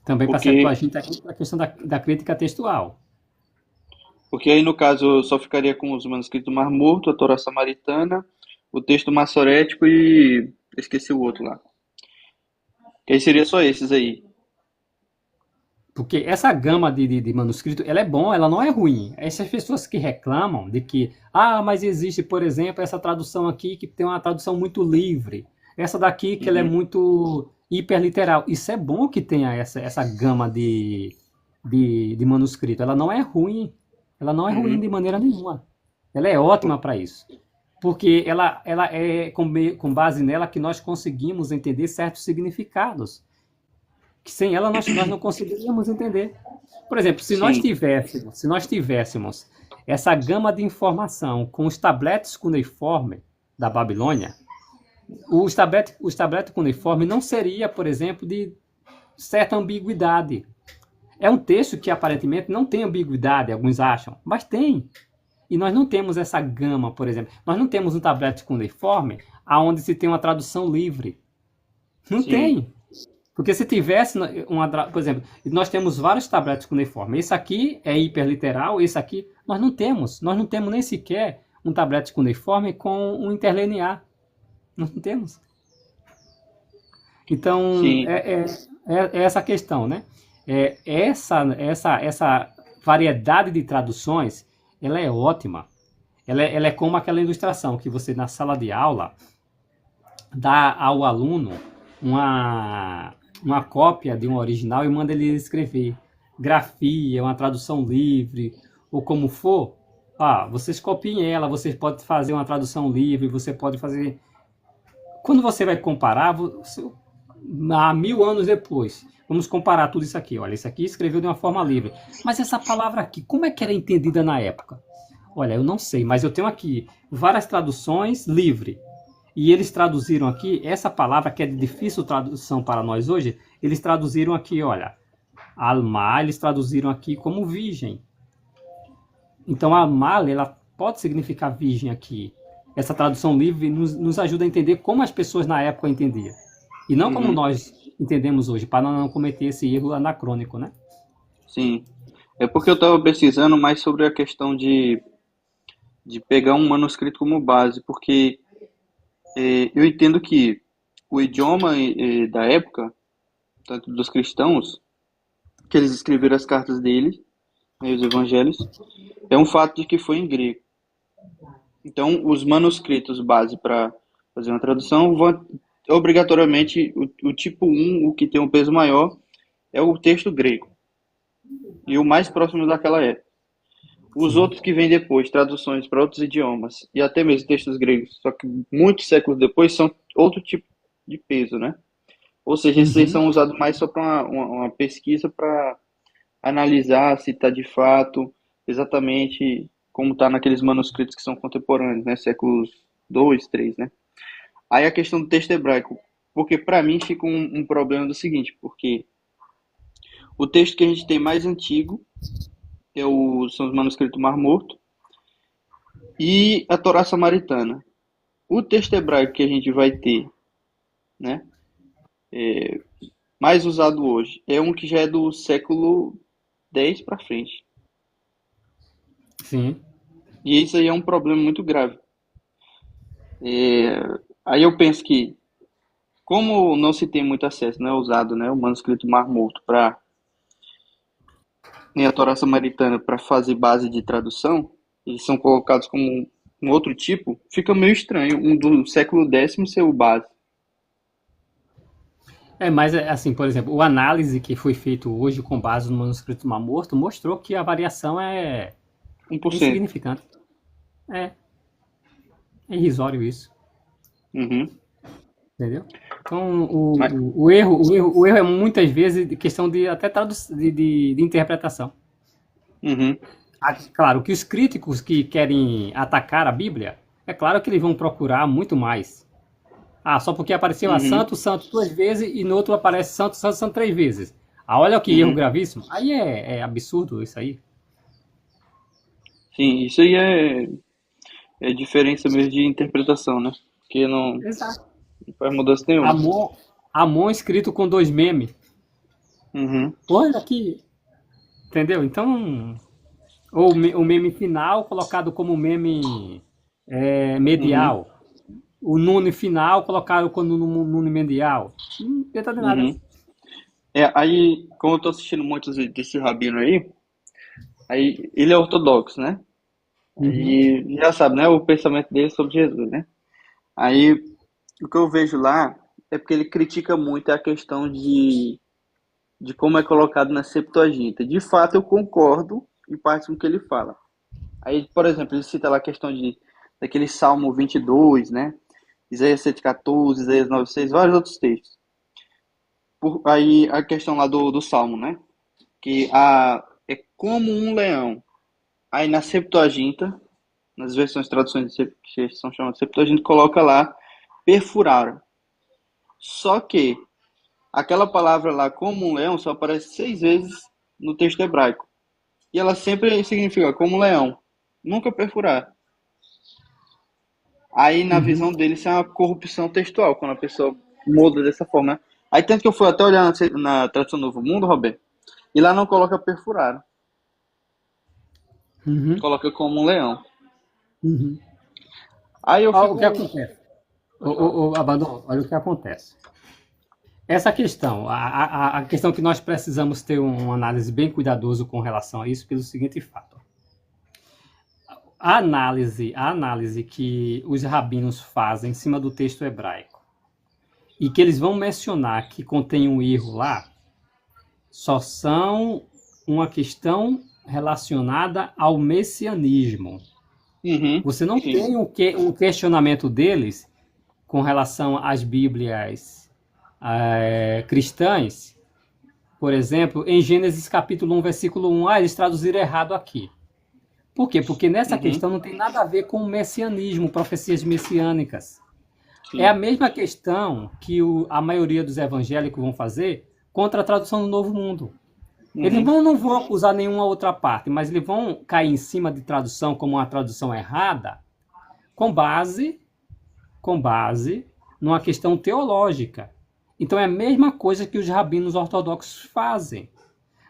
Também para a Porque, Septuaginta entra a questão da crítica textual. porque aí no caso eu só ficaria com os manuscritos do Mar Morto, a Torá Samaritana, o texto massorético e esqueci o outro lá. Que aí seria só esses aí. Porque essa gama de manuscrito, ela é bom, ela não é ruim. Essas pessoas que reclamam de que, mas existe, por exemplo, essa tradução aqui que tem uma tradução muito livre. Essa daqui que ela é Uhum, muito hiperliteral. Isso é bom que tenha essa gama de manuscrito. Ela não é ruim. Ela não é ruim uhum, de maneira nenhuma. Ela é ótima para isso. Porque ela é com base nela que nós conseguimos entender certos significados que sem ela nós não conseguiríamos entender. Por exemplo, sim, se nós tivéssemos essa gama de informação com os tabletes cuneiforme da Babilônia, os tabletes cuneiforme não seria, por exemplo, de certa ambiguidade. É um texto que aparentemente não tem ambiguidade, alguns acham, mas tem. E nós não temos essa gama, por exemplo. Nós não temos um tablete cuneiforme aonde se tem uma tradução livre. Não sim, tem. Porque se tivesse por exemplo, nós temos vários tabletes cuneiforme. Esse aqui é hiperliteral, esse aqui nós não temos. Nós não temos nem sequer um tablete cuneiforme com um interlinear. Nós não temos. Então, sim. é essa questão, né? Essa variedade de traduções, ela é ótima. Ela é como aquela ilustração que você, na sala de aula, dá ao aluno uma cópia de um original e manda ele escrever grafia, uma tradução livre, ou como for. Vocês copiem ela, vocês podem fazer uma tradução livre, você pode fazer. Quando você vai comparar, há 1000 anos depois, vamos comparar tudo isso aqui. Olha, isso aqui escreveu de uma forma livre. Mas essa palavra aqui, como é que era entendida na época? Olha, eu não sei, mas eu tenho aqui várias traduções livre. E eles traduziram aqui, essa palavra que é de difícil tradução para nós hoje, eles traduziram aqui, olha, alma, eles traduziram aqui como virgem. Então, alma, ela pode significar virgem aqui. Essa tradução livre nos ajuda a entender como as pessoas na época entendiam. E não como Uhum, nós entendemos hoje, para não cometer esse erro anacrônico, né? Sim. É porque eu estava pesquisando mais sobre a questão de pegar um manuscrito como base, porque eu entendo que o idioma da época, tanto dos cristãos, que eles escreveram as cartas deles, né, os evangelhos, é um fato de que foi em grego. Então, os manuscritos base para fazer uma tradução vão obrigatoriamente o tipo um, o que tem um peso maior, é o texto grego e o mais próximo daquela época. Os Sim. outros que vêm depois, traduções para outros idiomas e até mesmo textos gregos, só que muitos séculos depois são outro tipo de peso, né? Ou seja, esses aí Uhum. são usados mais só para uma pesquisa para analisar se está de fato exatamente como está naqueles manuscritos que são contemporâneos, né? Séculos 2, 3, né? Aí a questão do texto hebraico, porque para mim fica um problema do seguinte, porque o texto que a gente tem mais antigo são os manuscritos Mar Morto e a Torá Samaritana. O texto hebraico que a gente vai ter, né, mais usado hoje, é um que já é do século 10 para frente. Sim. E isso aí é um problema muito grave. Aí eu penso que, como não se tem muito acesso, não é usado, né, o manuscrito Mar Morto para nem a Torá Samaritana para fazer base de tradução, eles são colocados como um outro tipo, fica meio estranho um do século X ser o base. Mas assim, por exemplo, o análise que foi feito hoje com base no manuscrito Mar Morto mostrou que a variação é 1%. insignificante. É, é irrisório isso, Uhum. entendeu? Então, Mas, o erro é muitas vezes de questão de até de interpretação. uhum, Claro que os críticos que querem atacar a Bíblia, é claro que eles vão procurar muito mais. Ah, só porque apareceu a uhum, santo, santo duas vezes e no outro aparece santo, santo, santo três vezes. Ah, olha que erro uhum. gravíssimo. Aí é absurdo isso aí. Sim, isso aí é diferença mesmo de interpretação, né? Porque Exato. não faz mudança nenhuma. Amor, Amor escrito com dois memes. Uhum, Olha aqui. Entendeu? Então, ou o meme final colocado como meme uhum, medial. O nune final colocado como nune medial. Não adianta de nada. uhum. Aí, como eu tô assistindo muitos desse rabino aí ele é ortodoxo, né? Uhum. Aí já sabe, né? O pensamento dele sobre Jesus, né? Aí o que eu vejo lá é porque ele critica muito a questão de como é colocado na Septuaginta. De fato, eu concordo em parte com o que ele fala. Aí, por exemplo, ele cita lá a questão daquele Salmo 22, né? Isaías 7,14, Isaías 9,6, vários outros textos. Aí a questão lá do Salmo, né? Que é como um leão. Aí na Septuaginta, nas versões traduções que são chamadas Septuaginta, coloca lá perfuraram. Só que aquela palavra lá, como um leão, só aparece 6 vezes no texto hebraico. E ela sempre significa como um leão, nunca perfurar. Aí, na Uhum. visão dele, isso é uma corrupção textual, quando a pessoa muda dessa forma, né? Aí, tanto que eu fui até olhar na tradução Novo Mundo, Roberto, e lá não coloca perfurado, Uhum. coloca como um leão. Uhum. Aí eu Olha o que fico. acontece. Pode falar. Abandono, olha o que acontece. Essa questão, a questão que nós precisamos ter uma análise bem cuidadoso com relação a isso, pelo seguinte fato. A análise que os rabinos fazem em cima do texto hebraico e que eles vão mencionar que contém um erro lá, só são uma questão relacionada ao messianismo. Uhum, Você não sim. tem um questionamento deles com relação às Bíblias cristãs, por exemplo, em Gênesis capítulo 1, versículo 1, eles traduziram errado aqui. Por quê? Porque nessa Uhum, questão não tem nada a ver com o messianismo, profecias messiânicas. É a sim. mesma questão que a maioria dos evangélicos vão fazer contra a tradução do Novo Mundo. Eles Uhum, não vão acusar nenhuma outra parte, mas eles vão cair em cima de tradução como uma tradução errada com base numa questão teológica. Então é a mesma coisa que os rabinos ortodoxos fazem.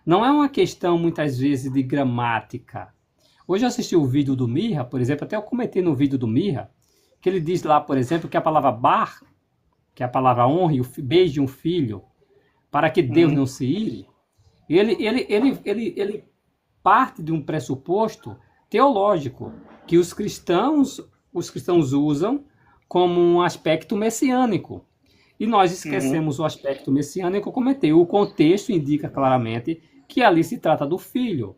Não é uma questão, muitas vezes, de gramática. Hoje eu assisti o vídeo do Mirra, por exemplo, até eu comentei no vídeo do Mirra, que ele diz lá, por exemplo, que a palavra bar, que é a palavra honre, beije um filho, para que Deus não se ire, ele parte de um pressuposto teológico que os cristãos usam como um aspecto messiânico. E nós esquecemos o aspecto messiânico, eu comentei. O contexto indica claramente que ali se trata do filho.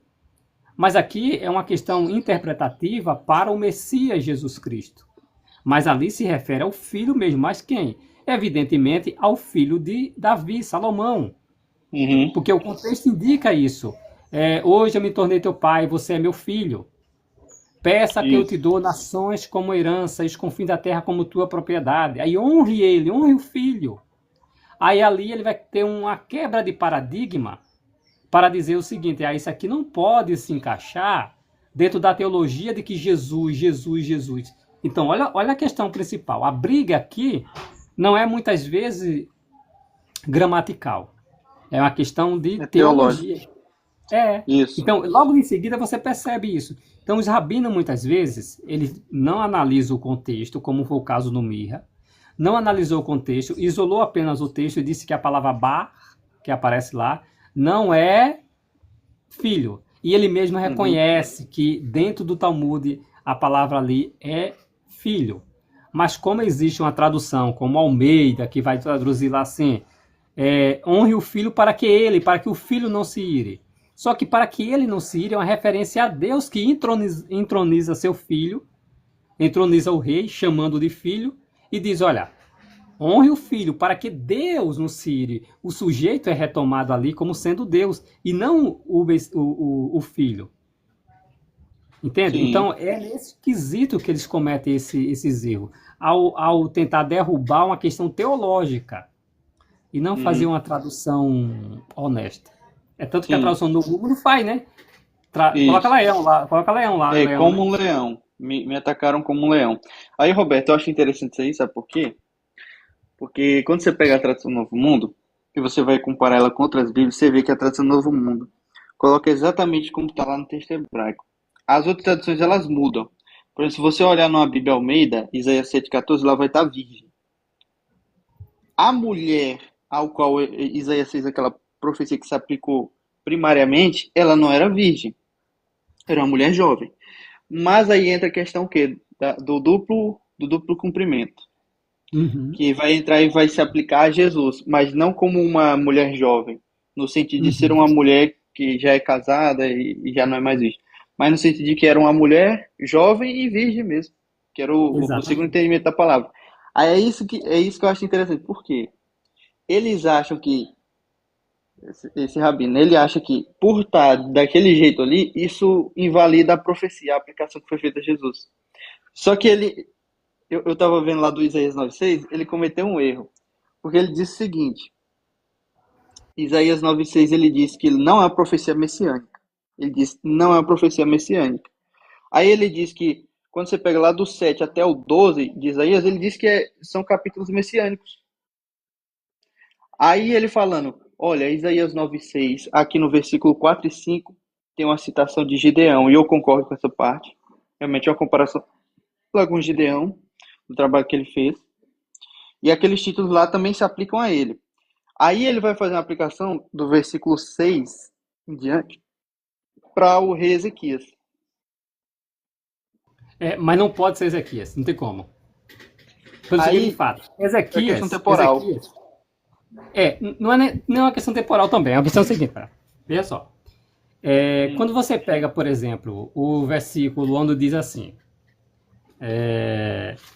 Mas aqui é uma questão interpretativa para o Messias Jesus Cristo. Mas ali se refere ao filho mesmo. Mas quem? Evidentemente ao filho de Davi, Salomão. Porque o contexto indica isso. Hoje eu me tornei teu pai, você é meu filho. Peça que eu te dou nações como herança, e os confins da terra como tua propriedade. Aí honre ele, honre o filho. Aí ali ele vai ter uma quebra de paradigma para dizer o seguinte, isso aqui não pode se encaixar dentro da teologia de que Jesus. Então, olha a questão principal. A briga aqui não é muitas vezes gramatical. É uma questão de teologia. Isso. Então, logo em seguida você percebe isso. Então, os rabinos, muitas vezes, eles não analisam o contexto, como foi o caso no Mirra, não analisou o contexto, isolou apenas o texto e disse que a palavra bar, que aparece lá, não é filho. E ele mesmo reconhece que dentro do Talmud a palavra ali é filho. Mas como existe uma tradução, como Almeida, que vai traduzir lá assim, honre o filho para que o filho não se ire. Só que para que ele não se ire é uma referência a Deus que entroniza seu filho, entroniza o rei, chamando de filho, e diz, olha, honre o filho para que Deus não se ire. O sujeito é retomado ali como sendo Deus, e não o filho. Entende? Sim. Então, é nesse quesito que eles cometem esses erros. Ao tentar derrubar uma questão teológica, e não fazer uma tradução honesta. É tanto que a tradução do Google não faz, né? Coloca leão lá. Leão, como um leão. Me atacaram como um leão. Aí, Roberto, eu acho interessante isso aí, sabe por quê? Porque quando você pega a tradução do Novo Mundo, e você vai comparar ela com outras Bíblias, você vê que a tradução do Novo Mundo coloca exatamente como está lá no texto hebraico. As outras traduções, elas mudam. Por exemplo, se você olhar numa Bíblia Almeida, Isaías 7,14, lá vai estar virgem. A mulher ao qual Isaías fez aquela profecia que se aplicou primariamente, ela não era virgem. Era uma mulher jovem. Mas aí entra a questão o quê? Do duplo cumprimento. Que vai entrar e vai se aplicar a Jesus, mas não como uma mulher jovem, no sentido de ser uma mulher que já é casada e já não é mais virgem. Mas no sentido de que era uma mulher jovem e virgem mesmo. Que era o segundo entendimento da palavra. Aí é isso que eu acho interessante. Por quê? Eles acham que esse rabino, ele acha que por estar daquele jeito ali, isso invalida a profecia, a aplicação que foi feita a Jesus. Só que eu estava vendo lá do Isaías 9,6, ele cometeu um erro, porque ele disse o seguinte, Isaías 9,6, ele disse que não é uma profecia messiânica. Ele disse, não é uma profecia messiânica. Aí ele diz que, quando você pega lá do 7 até o 12 de Isaías, ele diz que são capítulos messiânicos. Aí ele falando, olha, Isaías 9,6, aqui no versículo 4 e 5, tem uma citação de Gideão, e eu concordo com essa parte. Realmente é uma comparação com Gideão, do trabalho que ele fez. E aqueles títulos lá também se aplicam a ele. Aí ele vai fazer uma aplicação do versículo 6 em diante para o rei Ezequias. Mas não pode ser Ezequias, não tem como. Pelo seguinte fato, Ezequias... É questão temporal. Não é uma questão temporal também, é uma questão seguinte, cara. Veja só. Quando você pega, por exemplo, o versículo onde diz assim...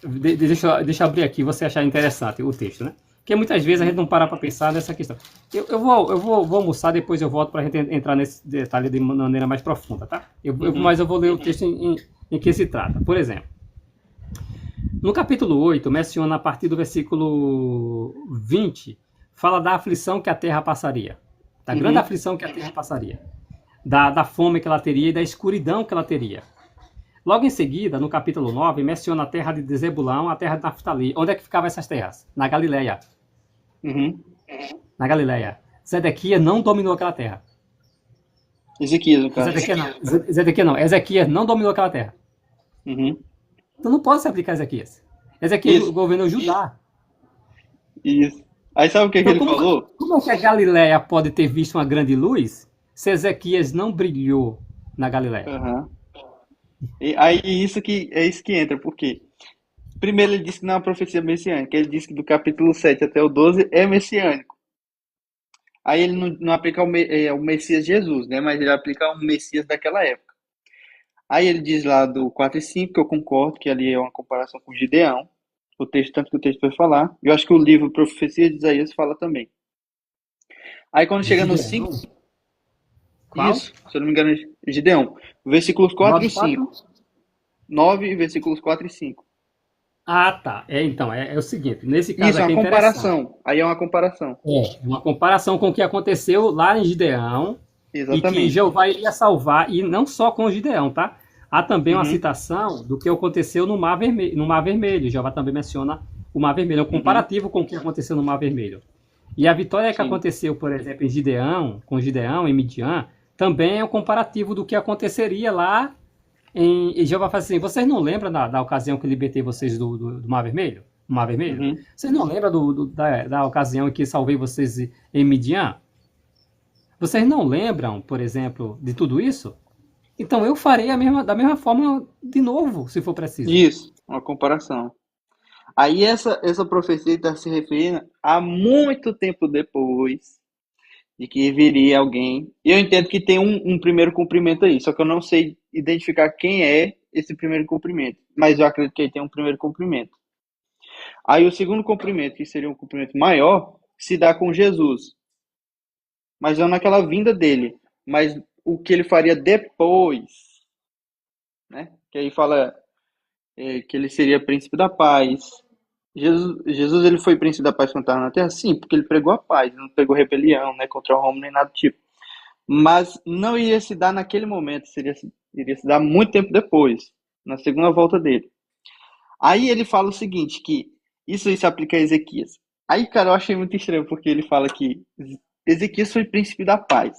deixa eu abrir aqui, você achar interessante o texto, né? Porque muitas vezes a gente não para pensar nessa questão. Eu vou almoçar, depois eu volto para a gente entrar nesse detalhe de maneira mais profunda, tá? Mas eu vou ler o texto em que se trata. Por exemplo, no capítulo 8, menciona a partir do versículo 20, fala da aflição que a terra passaria. Da grande aflição que a terra passaria. Da fome que ela teria e da escuridão que ela teria. Logo em seguida, no capítulo 9, menciona a terra de Zebulão, a terra de Naftali. Onde é que ficavam essas terras? Na Galileia. Uhum. Na Galileia. Zedequias não dominou aquela terra. Ezequias, no caso. Zedequias não. Ezequias não dominou aquela terra. Uhum. Então não pode se aplicar a Ezequias. Ezequias Isso, governou Judá. isso. Aí sabe o que Então ele falou? como é que a Galileia pode ter visto uma grande luz se Ezequias não brilhou na Galileia? Aham. E aí é isso que entra, porque primeiro ele disse que não é uma profecia messiânica, ele disse que do capítulo 7 até o 12 é messiânico. Aí ele não aplica o Messias Jesus, né? Mas ele aplica o Messias daquela época. Aí ele diz lá do 4 e 5 que eu concordo, que ali é uma comparação com Gideão. O texto, tanto que o texto vai falar. Eu acho que o livro Profecia de Isaías fala também. Aí quando chega no 5, Gideão? Qual? isso, se eu não me engano, é Gideão. Versículos 4 e 9:4? 5. 9, versículos 4 e 5. Ah, tá. Então, é o seguinte, nesse caso Isso, é aqui uma é interessante. comparação. Aí é uma comparação. É uma comparação com o que aconteceu lá em Gideão e que Exatamente. Jeová iria salvar, e não só com Gideão, tá? Há também uma Uhum, citação do que aconteceu no Mar Vermelho. No Mar Vermelho. Jeová também menciona o Mar Vermelho, é um uhum, comparativo com o que aconteceu no Mar Vermelho. E a vitória que sim. aconteceu, por exemplo, em Gideão, com Gideão em Midian, também é um comparativo do que aconteceria lá e Jeová fala assim, vocês não lembram da ocasião que eu libertei vocês do Mar Vermelho? Do Mar Vermelho? Uhum, Vocês não lembram da ocasião em que salvei vocês em Midian? Vocês não lembram, por exemplo, de tudo isso? Então eu farei da mesma forma de novo, se for preciso. isso, uma comparação. Aí essa profecia está se referindo a muito tempo depois de que viria alguém. E eu entendo que tem um primeiro cumprimento aí, só que eu não sei identificar quem é esse primeiro cumprimento. Mas eu acredito que ele tem um primeiro cumprimento. Aí o segundo cumprimento, que seria um cumprimento maior, se dá com Jesus. Mas não naquela vinda dele, mas o que ele faria depois, né? Que aí fala que ele seria príncipe da paz. Jesus ele foi príncipe da paz quando estava na Terra? Sim, porque ele pregou a paz, não pregou rebelião, né, contra o Roma nem nada do tipo. Mas não iria se dar naquele momento, iria se dar muito tempo depois, na segunda volta dele. Aí ele fala o seguinte, que isso aí se aplica a Ezequias. Aí, cara, eu achei muito estranho, porque ele fala que Ezequias foi príncipe da paz.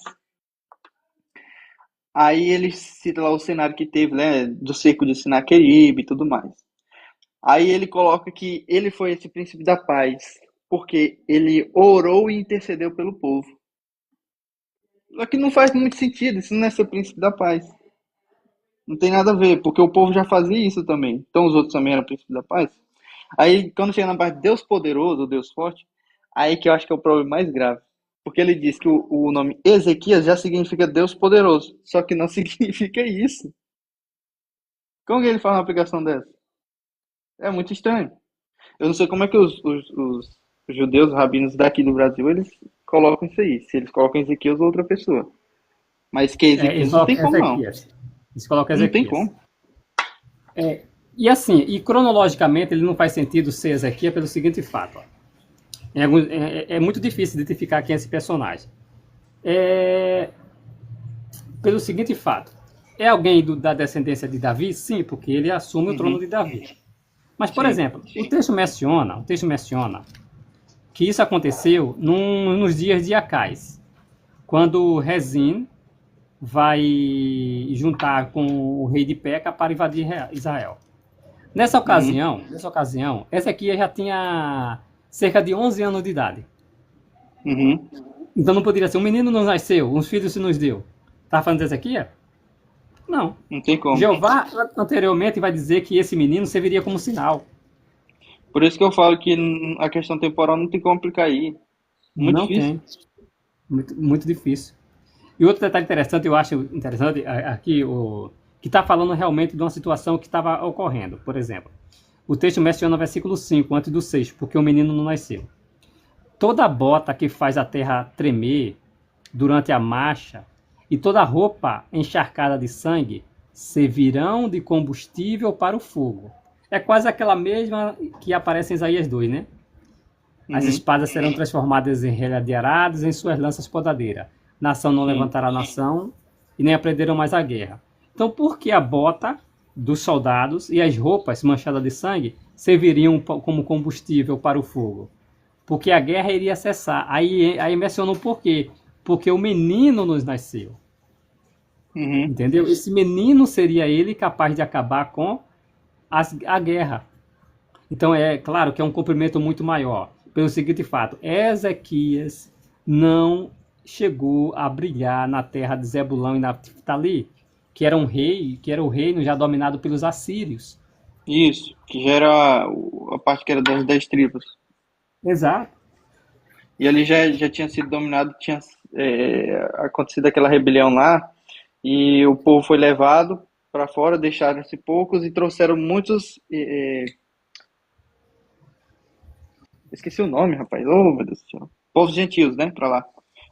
Aí ele cita lá o cenário que teve, né, do cerco de Sinaqueribe e tudo mais. Aí ele coloca que ele foi esse príncipe da paz, porque ele orou e intercedeu pelo povo. Só que não faz muito sentido, isso não é ser príncipe da paz. Não tem nada a ver, porque o povo já fazia isso também. Então os outros também eram príncipes da paz. Aí quando chega na parte de Deus poderoso, Deus forte, aí que eu acho que é o problema mais grave. Porque ele diz que o nome Ezequias já significa Deus poderoso, só que não significa isso. Como que ele faz uma aplicação dessa? É muito estranho. Eu não sei como é que os judeus, os rabinos daqui do Brasil, eles colocam isso aí. Se eles colocam Ezequias ou outra pessoa. Mas que é Eles Ezequias não tem colocam como, não. Ezequias. Eles colocam Não tem Ezequias. como. E assim, e cronologicamente ele não faz sentido ser Ezequias pelo seguinte fato. Ó. É muito difícil identificar quem é esse personagem. Pelo seguinte fato. É alguém da descendência de Davi? Sim, porque ele assume o trono Uhum. de Davi. Mas, por Sim. exemplo, o texto menciona que isso aconteceu nos dias de Acais, quando Rezim vai juntar com o rei de Peca para invadir Israel. Nessa Uhum. ocasião, Ezequias já tinha cerca de 11 anos de idade. Uhum. Então não poderia ser, um menino nos nasceu, uns filhos se nos deu. Estava falando de Ezequias? Não. Não tem como. Jeová anteriormente vai dizer que esse menino serviria como sinal. Por isso que eu falo que a questão temporal não tem como aplicar aí. Muito Não difícil. tem. Muito difícil. E outro detalhe interessante, eu acho interessante aqui, que está falando realmente de uma situação que estava ocorrendo. Por exemplo, o texto menciona o versículo 5, antes do 6, porque o menino não nasceu. Toda bota que faz a terra tremer durante a marcha e toda roupa encharcada de sangue servirão de combustível para o fogo. É quase aquela mesma que aparece em Isaías 2, né? As Uhum. espadas serão transformadas em relha de arados, em suas lanças podadeira. Nação não Sim. levantará nação, e nem aprenderam mais a guerra. Então, por que a bota dos soldados e as roupas manchadas de sangue serviriam como combustível para o fogo? porque a guerra iria cessar. Aí menciona o porquê. Porque o menino nos nasceu. Uhum. Entendeu? Esse menino seria ele capaz de acabar com a guerra. Então é claro que é um cumprimento muito maior. Pelo seguinte fato, Ezequias não chegou a brilhar na terra de Zebulão e Naftali, que era o reino já dominado pelos assírios. Isso, que já era a parte que era das 10 tribos. Exato. E ali já tinha sido dominado, tinha acontecido aquela rebelião lá, e o povo foi levado para fora, deixaram-se poucos e trouxeram muitos. Esqueci o nome, rapaz. Oh, meu Deus do céu. Povos gentios, né? Para lá.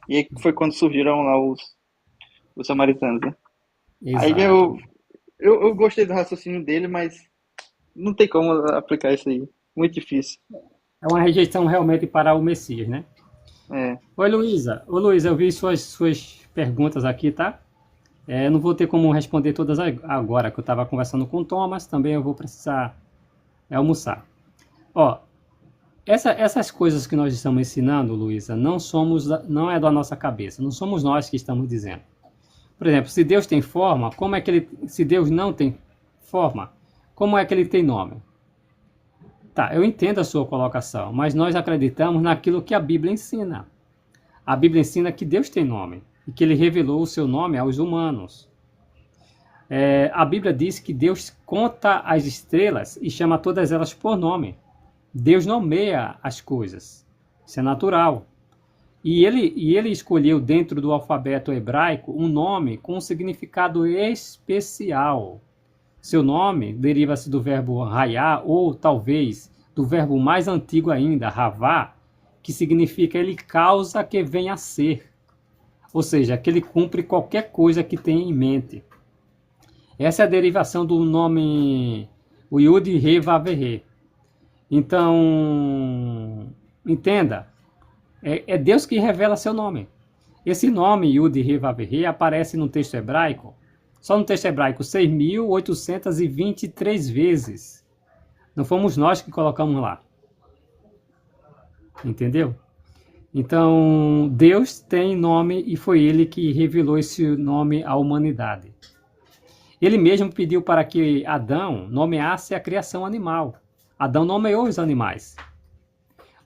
E aí foi quando surgiram lá os samaritanos, né? Aí Exato. eu gostei do raciocínio dele, mas não tem como aplicar isso aí. Muito difícil. É uma rejeição realmente para o Messias, né? É. Oi, Luísa. Ô, Luísa, eu vi suas perguntas aqui, tá? Não vou ter como responder todas agora, que eu estava conversando com o Thomas, também eu vou precisar almoçar. Ó, essas coisas que nós estamos ensinando, Luísa, não é da nossa cabeça, não somos nós que estamos dizendo. Por exemplo, se Deus tem forma, se Deus não tem forma, como é que ele tem nome? Tá, eu entendo a sua colocação, mas nós acreditamos naquilo que a Bíblia ensina. A Bíblia ensina que Deus tem nome e que ele revelou o seu nome aos humanos. A Bíblia diz que Deus conta as estrelas e chama todas elas por nome. Deus nomeia as coisas. Isso é natural. E ele escolheu dentro do alfabeto hebraico um nome com um significado especial. Seu nome deriva-se do verbo raiar, ou talvez do verbo mais antigo ainda, ravá, que significa ele causa que venha a ser. Ou seja, que ele cumpre qualquer coisa que tenha em mente. Essa é a derivação do nome o Yud Re Vav Re. Então, entenda, é Deus que revela seu nome. Esse nome Yud Re Vav Re aparece no texto hebraico, só no texto hebraico, 6.823 vezes. Não fomos nós que colocamos lá. Entendeu? Então, Deus tem nome e foi ele que revelou esse nome à humanidade. Ele mesmo pediu para que Adão nomeasse a criação animal. Adão nomeou os animais.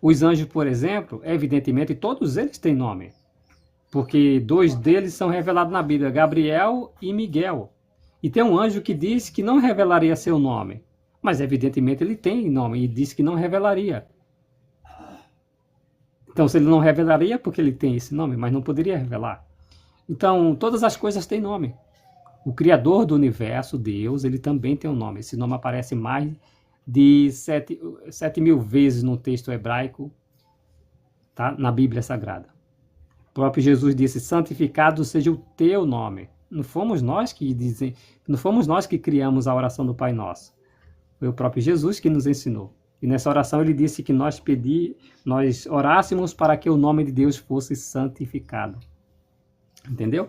Os anjos, por exemplo, evidentemente, todos eles têm nome. Porque 2 deles são revelados na Bíblia, Gabriel e Miguel. E tem um anjo que diz que não revelaria seu nome. Mas evidentemente ele tem nome e diz que não revelaria. Então, se ele não revelaria, porque ele tem esse nome, mas não poderia revelar. Então, todas as coisas têm nome. O Criador do universo, Deus, ele também tem um nome. Esse nome aparece mais de 7.000 vezes no texto hebraico, tá? Na Bíblia Sagrada. O próprio Jesus disse, santificado seja o teu nome. Não fomos nós que criamos a oração do Pai Nosso. Foi o próprio Jesus que nos ensinou. E nessa oração ele disse que nós orássemos para que o nome de Deus fosse santificado. Entendeu?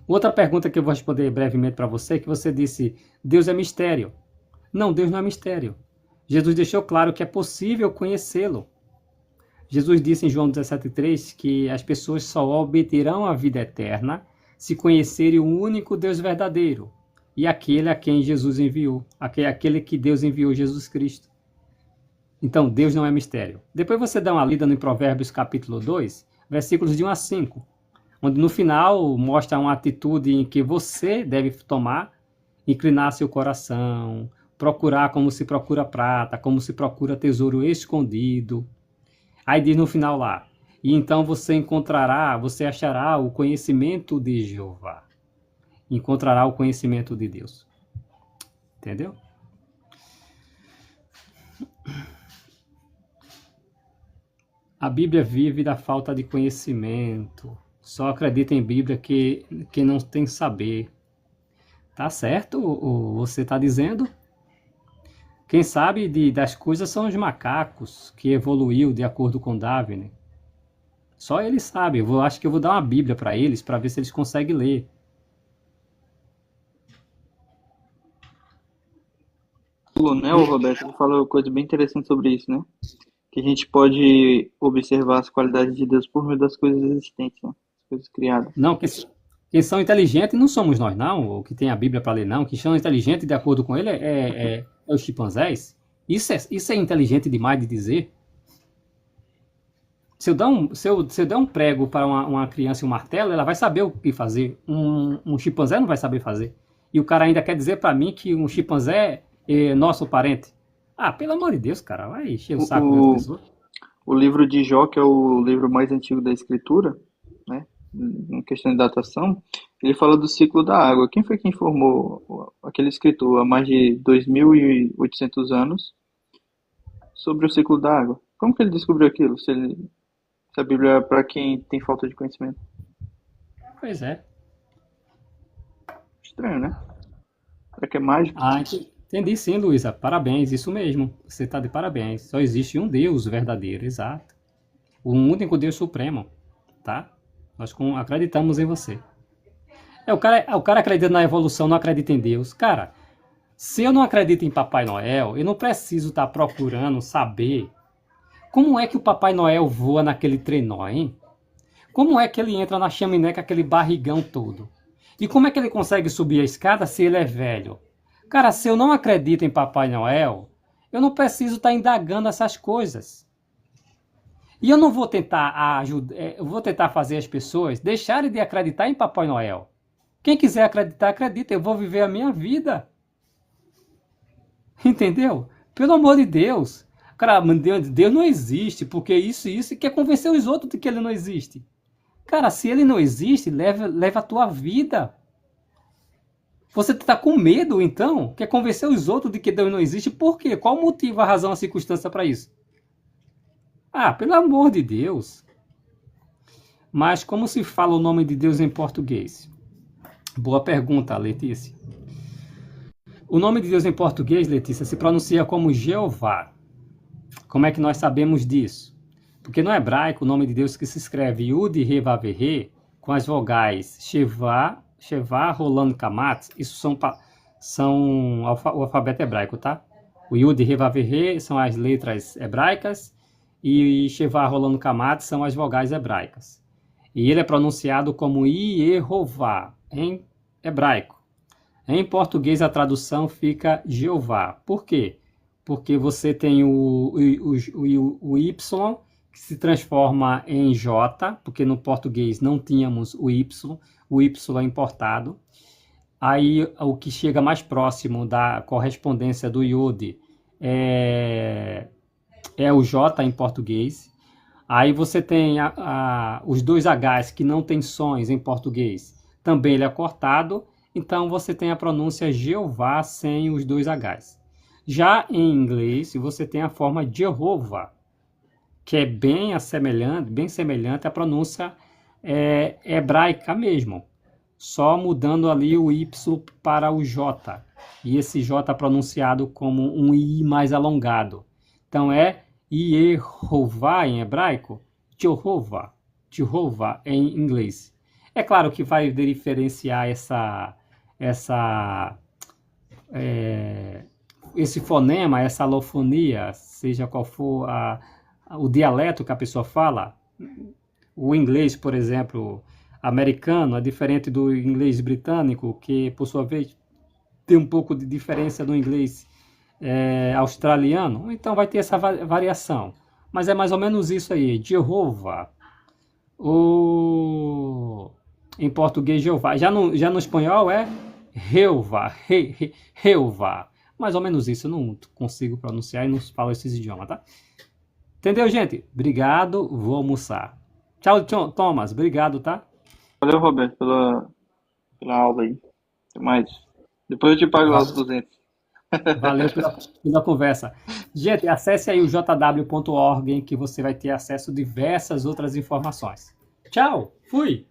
Outra pergunta que eu vou responder brevemente para você, que você disse, Deus é mistério. Não, Deus não é mistério. Jesus deixou claro que é possível conhecê-lo. Jesus disse em João 17,3 que as pessoas só obterão a vida eterna se conhecerem o único Deus verdadeiro e aquele a quem Jesus enviou, aquele que Deus enviou, Jesus Cristo. Então, Deus não é mistério. Depois você dá uma lida no Provérbios capítulo 2, versículos de 1 a 5, onde no final mostra uma atitude em que você deve tomar, inclinar seu coração, procurar como se procura prata, como se procura tesouro escondido. Aí diz no final lá, e então você achará o conhecimento de Jeová. Encontrará o conhecimento de Deus. Entendeu? A Bíblia vive da falta de conhecimento. Só acredita em Bíblia que não tem saber. Tá certo? Ou você está dizendo? Quem sabe das coisas são os macacos, que evoluiu de acordo com Darwin. Só eles sabem. Acho que eu vou dar uma Bíblia para eles, para ver se eles conseguem ler. Né, o Roberto falou coisa bem interessante sobre isso, né? que a gente pode observar as qualidades de Deus por meio das coisas existentes, né? As coisas criadas. Não, que são inteligentes não somos nós, não, ou que tem a Bíblia para ler, não. Que são inteligentes, de acordo com ele, é os chimpanzés. Isso é inteligente demais de dizer. Se eu der um prego para uma criança e um martelo, ela vai saber o que fazer. Um chimpanzé não vai saber fazer. E o cara ainda quer dizer para mim que um chimpanzé é nosso parente. Ah, pelo amor de Deus, cara, vai encher o saco das O, pessoas. o livro de Jó, que é o livro mais antigo da Escritura, né? Em questão de datação, ele fala do ciclo da água. Quem foi que informou aquele escritor há mais de 2.800 anos sobre o ciclo da água? Como que ele descobriu aquilo? Se a Bíblia é para quem tem falta de conhecimento? Pois é. Estranho, né? Será que é mágico? Ah, entendi sim, Luísa. Parabéns, isso mesmo. Você está de parabéns. Só existe um Deus verdadeiro, exato. O único Deus supremo, tá? Acreditamos em você. O cara acredita na evolução, não acredita em Deus. Cara, se eu não acredito em Papai Noel, eu não preciso estar procurando saber como é que o Papai Noel voa naquele trenó, hein? Como é que ele entra na chaminé com aquele barrigão todo? E como é que ele consegue subir a escada se ele é velho? Cara, se eu não acredito em Papai Noel, eu não preciso estar indagando essas coisas. E eu não vou tentar eu vou tentar fazer as pessoas deixarem de acreditar em Papai Noel. Quem quiser acreditar, acredita. Eu vou viver a minha vida. Entendeu? Pelo amor de Deus. Cara, Deus não existe, porque isso e isso, e quer convencer os outros de que ele não existe. Cara, se ele não existe, leva a tua vida. Você está com medo, então? Quer convencer os outros de que Deus não existe? Por quê? Qual o motivo, a razão, a circunstância para isso? Ah, pelo amor de Deus. Mas como se fala o nome de Deus em português? Boa pergunta, Letícia. O nome de Deus em português, Letícia, se pronuncia como Jeová. Como é que nós sabemos disso? Porque no hebraico, o nome de Deus que se escreve Yud, He, Vav, He, com as vogais Sheva, Rolando, Kamatz, isso são o alfabeto hebraico, tá? O Yud, He, Vav, He são as letras hebraicas e Sheva, Rolando, Kamatz são as vogais hebraicas. E ele é pronunciado como Yehová, em hebraico. Em português, a tradução fica Jeová. Por quê? Porque você tem o Y, que se transforma em J, porque no português não tínhamos o Y é importado. Aí, o que chega mais próximo da correspondência do Yod é o J em português. Aí você tem os dois Hs que não tem sons em português. Também ele é cortado. Então, você tem a pronúncia Jeová sem os dois Hs. Já em inglês, você tem a forma Jehovah, que é bem semelhante à pronúncia hebraica mesmo. Só mudando ali o Y para o J. E esse J é pronunciado como um I mais alongado. Então, é Yehová em hebraico, Jehovah em inglês. É claro que vai diferenciar esse fonema, essa alofonia, seja qual for o dialeto que a pessoa fala. O inglês, por exemplo, americano é diferente do inglês britânico, que por sua vez tem um pouco de diferença do inglês australiano. Então vai ter essa variação. Mas é mais ou menos isso aí, Jehová. Em português, Jeová. Já no espanhol é Jeová. Mais ou menos isso. Eu não consigo pronunciar e não falo esses idiomas, tá? Entendeu, gente? Obrigado. Vou almoçar. Tchau, Thomas. Obrigado, tá? Valeu, Roberto, pela aula aí. Até mais. Depois eu te pago lá os 200. Valeu pela conversa. Gente, acesse aí o jw.org que você vai ter acesso a diversas outras informações. Tchau. Fui.